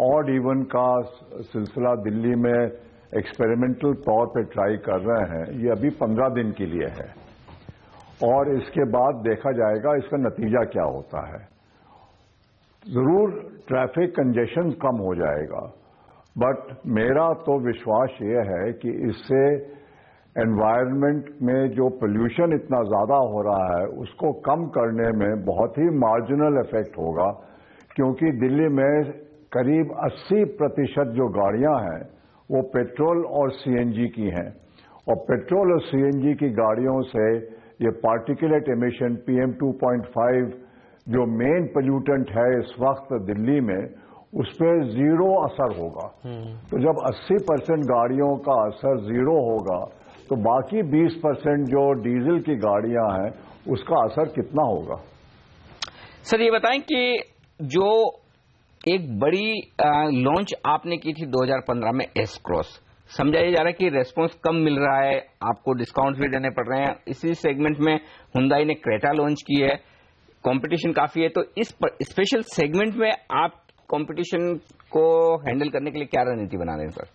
ऑड इवन का सिलसिला दिल्ली में एक्सपेरिमेंटल तौर पे ट्राई कर रहे हैं, ये अभी 15 दिन के लिए है, और इसके बाद देखा जाएगा इसका नतीजा क्या होता है। जरूर ट्रैफिक कंजेशन कम हो जाएगा, बट मेरा तो विश्वास ये है कि इससे एनवायरनमेंट में जो पोल्यूशन इतना ज्यादा हो रहा है उसको कम करने में बहुत ही मार्जिनल इफेक्ट होगा। क्योंकि दिल्ली में करीब 80% जो गाड़ियां हैं वो पेट्रोल और सीएनजी की हैं, और पेट्रोल और सीएनजी की गाड़ियों से ये पार्टिकुलेट एमिशन PM 2.5 जो मेन पोल्यूटेंट है इस वक्त दिल्ली में, उस पर जीरो असर होगा। तो जब 80% गाड़ियों का असर जीरो होगा तो बाकी 20% जो डीजल की गाड़ियां हैं उसका असर कितना होगा? सर ये बताएं कि जो एक बड़ी लॉन्च आपने की थी 2015 में एस क्रॉस, समझा ये जा रहा है कि रेस्पॉन्स कम मिल रहा है, आपको डिस्काउंट भी देने पड़ रहे हैं। इसी सेगमेंट में हुंडई ने क्रेटा लॉन्च की है, कंपटीशन काफी है, तो इस स्पेशल सेगमेंट में आप कंपटीशन को हैंडल करने के लिए क्या रणनीति बना रहे हैं सर?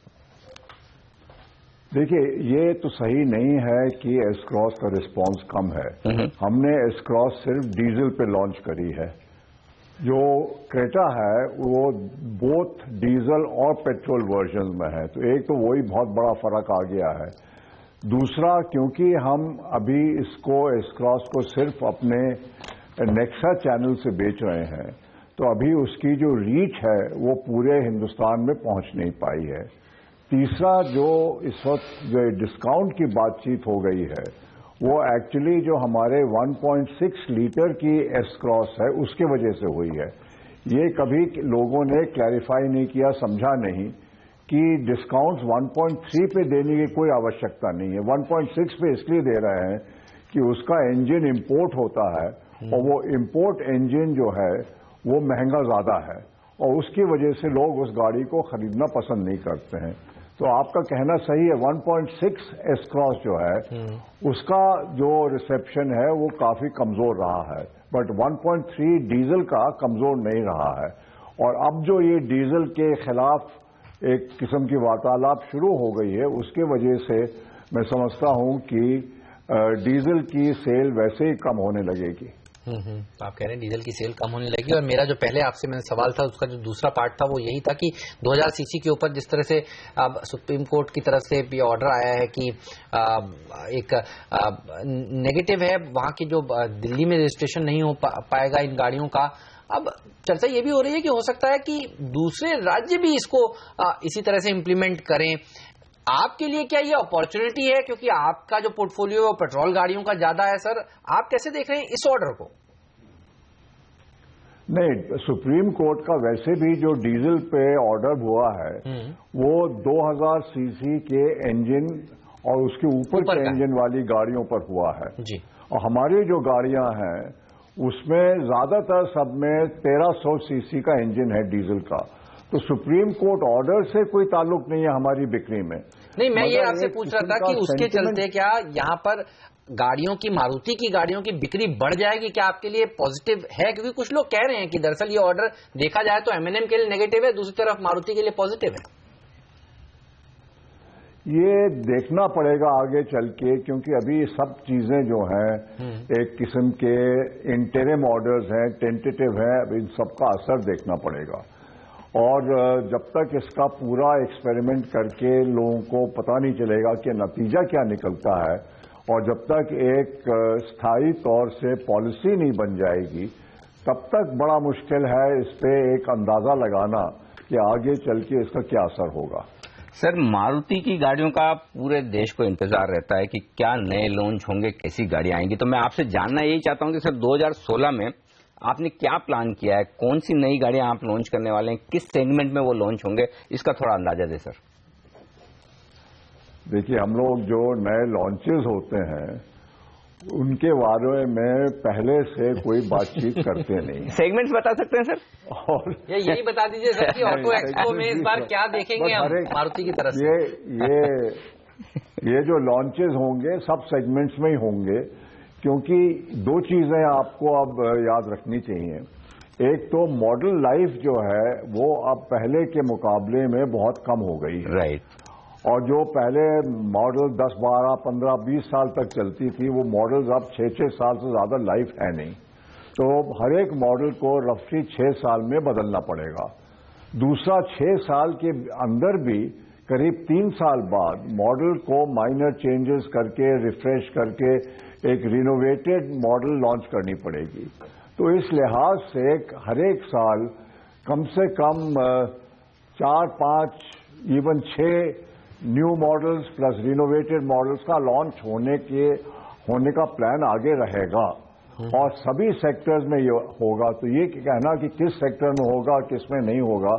देखिए, ये तो सही नहीं है कि एस क्रॉस का रिस्पांस कम है। हमने एस क्रॉस सिर्फ डीजल पे लॉन्च करी है। जो क्रेटा है वो बोथ डीजल और पेट्रोल वर्जन में है, तो एक तो वही बहुत बड़ा फर्क आ गया है। दूसरा, क्योंकि हम अभी इसको एस क्रॉस को सिर्फ अपने नेक्सा चैनल से बेच रहे हैं, तो अभी उसकी जो रीच है वो पूरे हिंदुस्तान में पहुंच नहीं पाई है। तीसरा, जो इस वक्त जो डिस्काउंट की बातचीत हो गई है वो एक्चुअली जो हमारे 1.6 लीटर की एस क्रॉस है उसके वजह से हुई है। ये कभी लोगों ने क्लैरिफाई नहीं किया, समझा नहीं कि डिस्काउंट्स 1.3 पे देने की कोई आवश्यकता नहीं है। 1.6 पे इसलिए दे रहे हैं कि उसका इंजन इंपोर्ट होता है और वो इंपोर्ट इंजन जो है वो महंगा ज्यादा है और उसकी वजह से लोग उस गाड़ी को खरीदना पसंद नहीं करते हैं। तो आपका कहना सही है, 1.6 एस क्रॉस जो है उसका जो रिसेप्शन है वो काफी कमजोर रहा है, बट 1.3 डीजल का कमजोर नहीं रहा है। और अब जो ये डीजल के खिलाफ एक किस्म की वार्तालाप शुरू हो गई है, उसके वजह से मैं समझता हूं कि डीजल की सेल वैसे ही कम होने लगेगी। आप कह रहे हैं डीजल की सेल कम होने लगी। और मेरा जो पहले आपसे मैंने सवाल था उसका जो दूसरा पार्ट था वो यही था कि 2000 सीसी के ऊपर जिस तरह से अब सुप्रीम कोर्ट की तरफ से भी ऑर्डर आया है कि एक नेगेटिव है वहां की जो दिल्ली में रजिस्ट्रेशन नहीं हो पाएगा इन गाड़ियों का। अब चर्चा ये भी हो रही है कि हो सकता है कि दूसरे राज्य भी इसको इसी तरह से इम्प्लीमेंट करें। आपके लिए क्या ये अपॉर्चुनिटी है, क्योंकि आपका जो पोर्टफोलियो है वो पेट्रोल गाड़ियों का ज्यादा है? सर, आप कैसे देख रहे हैं इस ऑर्डर को? नहीं, सुप्रीम कोर्ट का वैसे भी जो डीजल पे ऑर्डर हुआ है वो 2000 सीसी के इंजन और उसके ऊपर के इंजन वाली गाड़ियों पर हुआ है जी। और हमारी जो गाड़ियां हैं उसमें ज्यादातर सब में 1300 सीसी का इंजन है डीजल का। तो सुप्रीम कोर्ट ऑर्डर से कोई ताल्लुक नहीं है हमारी बिक्री में। नहीं, मैं ये आपसे पूछ रहा था कि उसके चलते क्या यहाँ पर गाड़ियों की, मारुति की गाड़ियों की बिक्री बढ़ जाएगी? क्या आपके लिए पॉजिटिव है? क्योंकि कुछ लोग कह रहे हैं कि दरअसल ये ऑर्डर देखा जाए तो M&M के लिए नेगेटिव है, दूसरी तरफ मारुति के लिए पॉजिटिव है। ये देखना पड़ेगा आगे चल के, क्योंकि अभी सब चीजें जो हैं एक किस्म के इंटरिम ऑर्डर्स हैं, टेंटेटिव हैं, अब इन सबका असर देखना पड़ेगा। और जब तक इसका पूरा एक्सपेरिमेंट करके लोगों को पता नहीं चलेगा कि नतीजा क्या निकलता है, और जब तक एक स्थायी तौर से पॉलिसी नहीं बन जाएगी, तब तक बड़ा मुश्किल है इस पे एक अंदाजा लगाना कि आगे चल के इसका क्या असर होगा। सर, मारुति की गाड़ियों का पूरे देश को इंतजार रहता है कि क्या नए लॉन्च होंगे, कैसी गाड़ियां आएंगी। तो मैं आपसे जानना यही चाहता हूं कि सर 2016 में आपने क्या प्लान किया है, कौन सी नई गाड़ियां आप लॉन्च करने वाले हैं, किस सेगमेंट में वो लॉन्च होंगे, इसका थोड़ा अंदाजा दे सर। देखिए, हम लोग जो नए लॉन्चेस होते हैं उनके बारे में पहले से कोई बातचीत करते नहीं। सेगमेंट्स बता सकते हैं सर? और यही बता दीजिए सर कि ऑटो एक्सपो में इस बार क्या देखेंगे हम मारुति की तरफ से? ये जो लॉन्चेस होंगे सब सेगमेंट्स में ही होंगे, क्योंकि दो चीजें आपको अब याद रखनी चाहिए। एक तो मॉडल लाइफ जो है वो अब पहले के मुकाबले में बहुत कम हो गई है। राइट। और जो पहले मॉडल 10, 12, 15, 20 साल तक चलती थी वो मॉडल्स अब 6-6 साल से ज्यादा लाइफ है नहीं। तो हर एक मॉडल को रफली 6 साल में बदलना पड़ेगा। दूसरा, 6 साल के अंदर भी करीब 3 साल बाद मॉडल को माइनर चेंजेस करके, रिफ्रेश करके एक रिनोवेटेड मॉडल लॉन्च करनी पड़ेगी। तो इस लिहाज से हर एक साल कम से कम 4, 5, even 6 new models plus renovated models का लॉन्च होने का प्लान आगे रहेगा और सभी सेक्टर्स में ये होगा। तो ये कहना कि किस सेक्टर में होगा किस में नहीं होगा,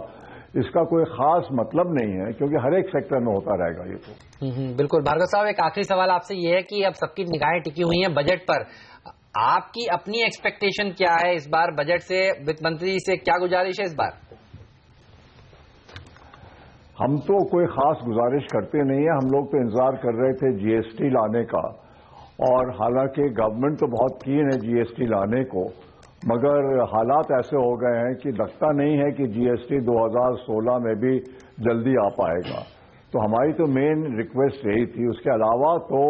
इसका कोई खास मतलब नहीं है, क्योंकि हर एक सेक्टर में होता रहेगा ये तो। बिल्कुल। भार्गव साहब, एक आखिरी सवाल आपसे ये है कि अब सबकी निगाहें टिकी हुई हैं बजट पर, आपकी अपनी एक्सपेक्टेशन क्या है इस बार बजट से? वित्त मंत्री से क्या गुजारिश है इस बार? हम तो कोई खास गुजारिश करते नहीं है। हम लोग तो इंतजार कर रहे थे जीएसटी लाने का, और हालांकि गवर्नमेंट तो बहुत कीन है जीएसटी लाने को, मगर हालात ऐसे हो गए हैं कि लगता नहीं है कि जीएसटी 2016 में भी जल्दी आ पाएगा। तो हमारी तो मेन रिक्वेस्ट यही थी। उसके अलावा तो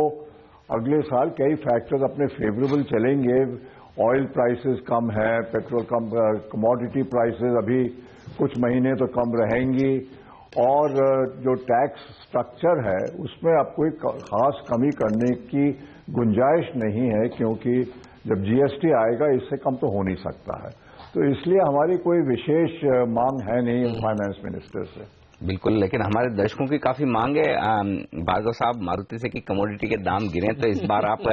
अगले साल कई फैक्टर्स अपने फेवरेबल चलेंगे। ऑयल प्राइसेस कम है, पेट्रोल कम, कमोडिटी प्राइसेस अभी कुछ महीने तो कम रहेंगी, और जो टैक्स स्ट्रक्चर है उसमें अब कोई खास कमी करने की गुंजाइश नहीं है, क्योंकि जब जीएसटी आएगा इससे कम तो हो नहीं सकता है। तो इसलिए हमारी कोई विशेष मांग है नहीं फाइनेंस मिनिस्टर से। बिल्कुल, लेकिन हमारे दर्शकों की काफी मांग है भार्गव साहब मारुति से कि कमोडिटी के दाम गिरे, तो इस बार आप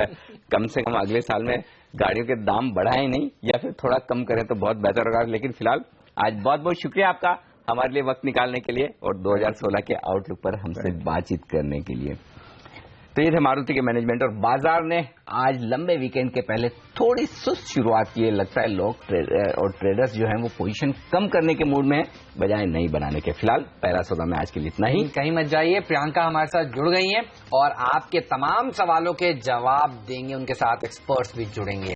कम से कम अगले साल में गाड़ियों के दाम बढ़ाएं नहीं या फिर थोड़ा कम करें तो बहुत बेहतर होगा। लेकिन फिलहाल आज बहुत बहुत शुक्रिया आपका हमारे लिए वक्त निकालने के लिए और 2016 के आउटलुक पर हमसे बातचीत करने के लिए। तो ये थे मारुति के मैनेजमेंट, और बाजार ने आज लंबे वीकेंड के पहले थोड़ी सुस्त शुरुआत की है। लगता है लोग और ट्रेडर्स जो हैं वो पोजीशन कम करने के मूड में है बजाय नई बनाने के। फिलहाल पहला सौदा में आज के लिए इतना ही। कहीं मत जाइए, प्रियंका हमारे साथ जुड़ गई हैं और आपके तमाम सवालों के जवाब देंगे, उनके साथ एक्सपर्ट्स भी जुड़ेंगे।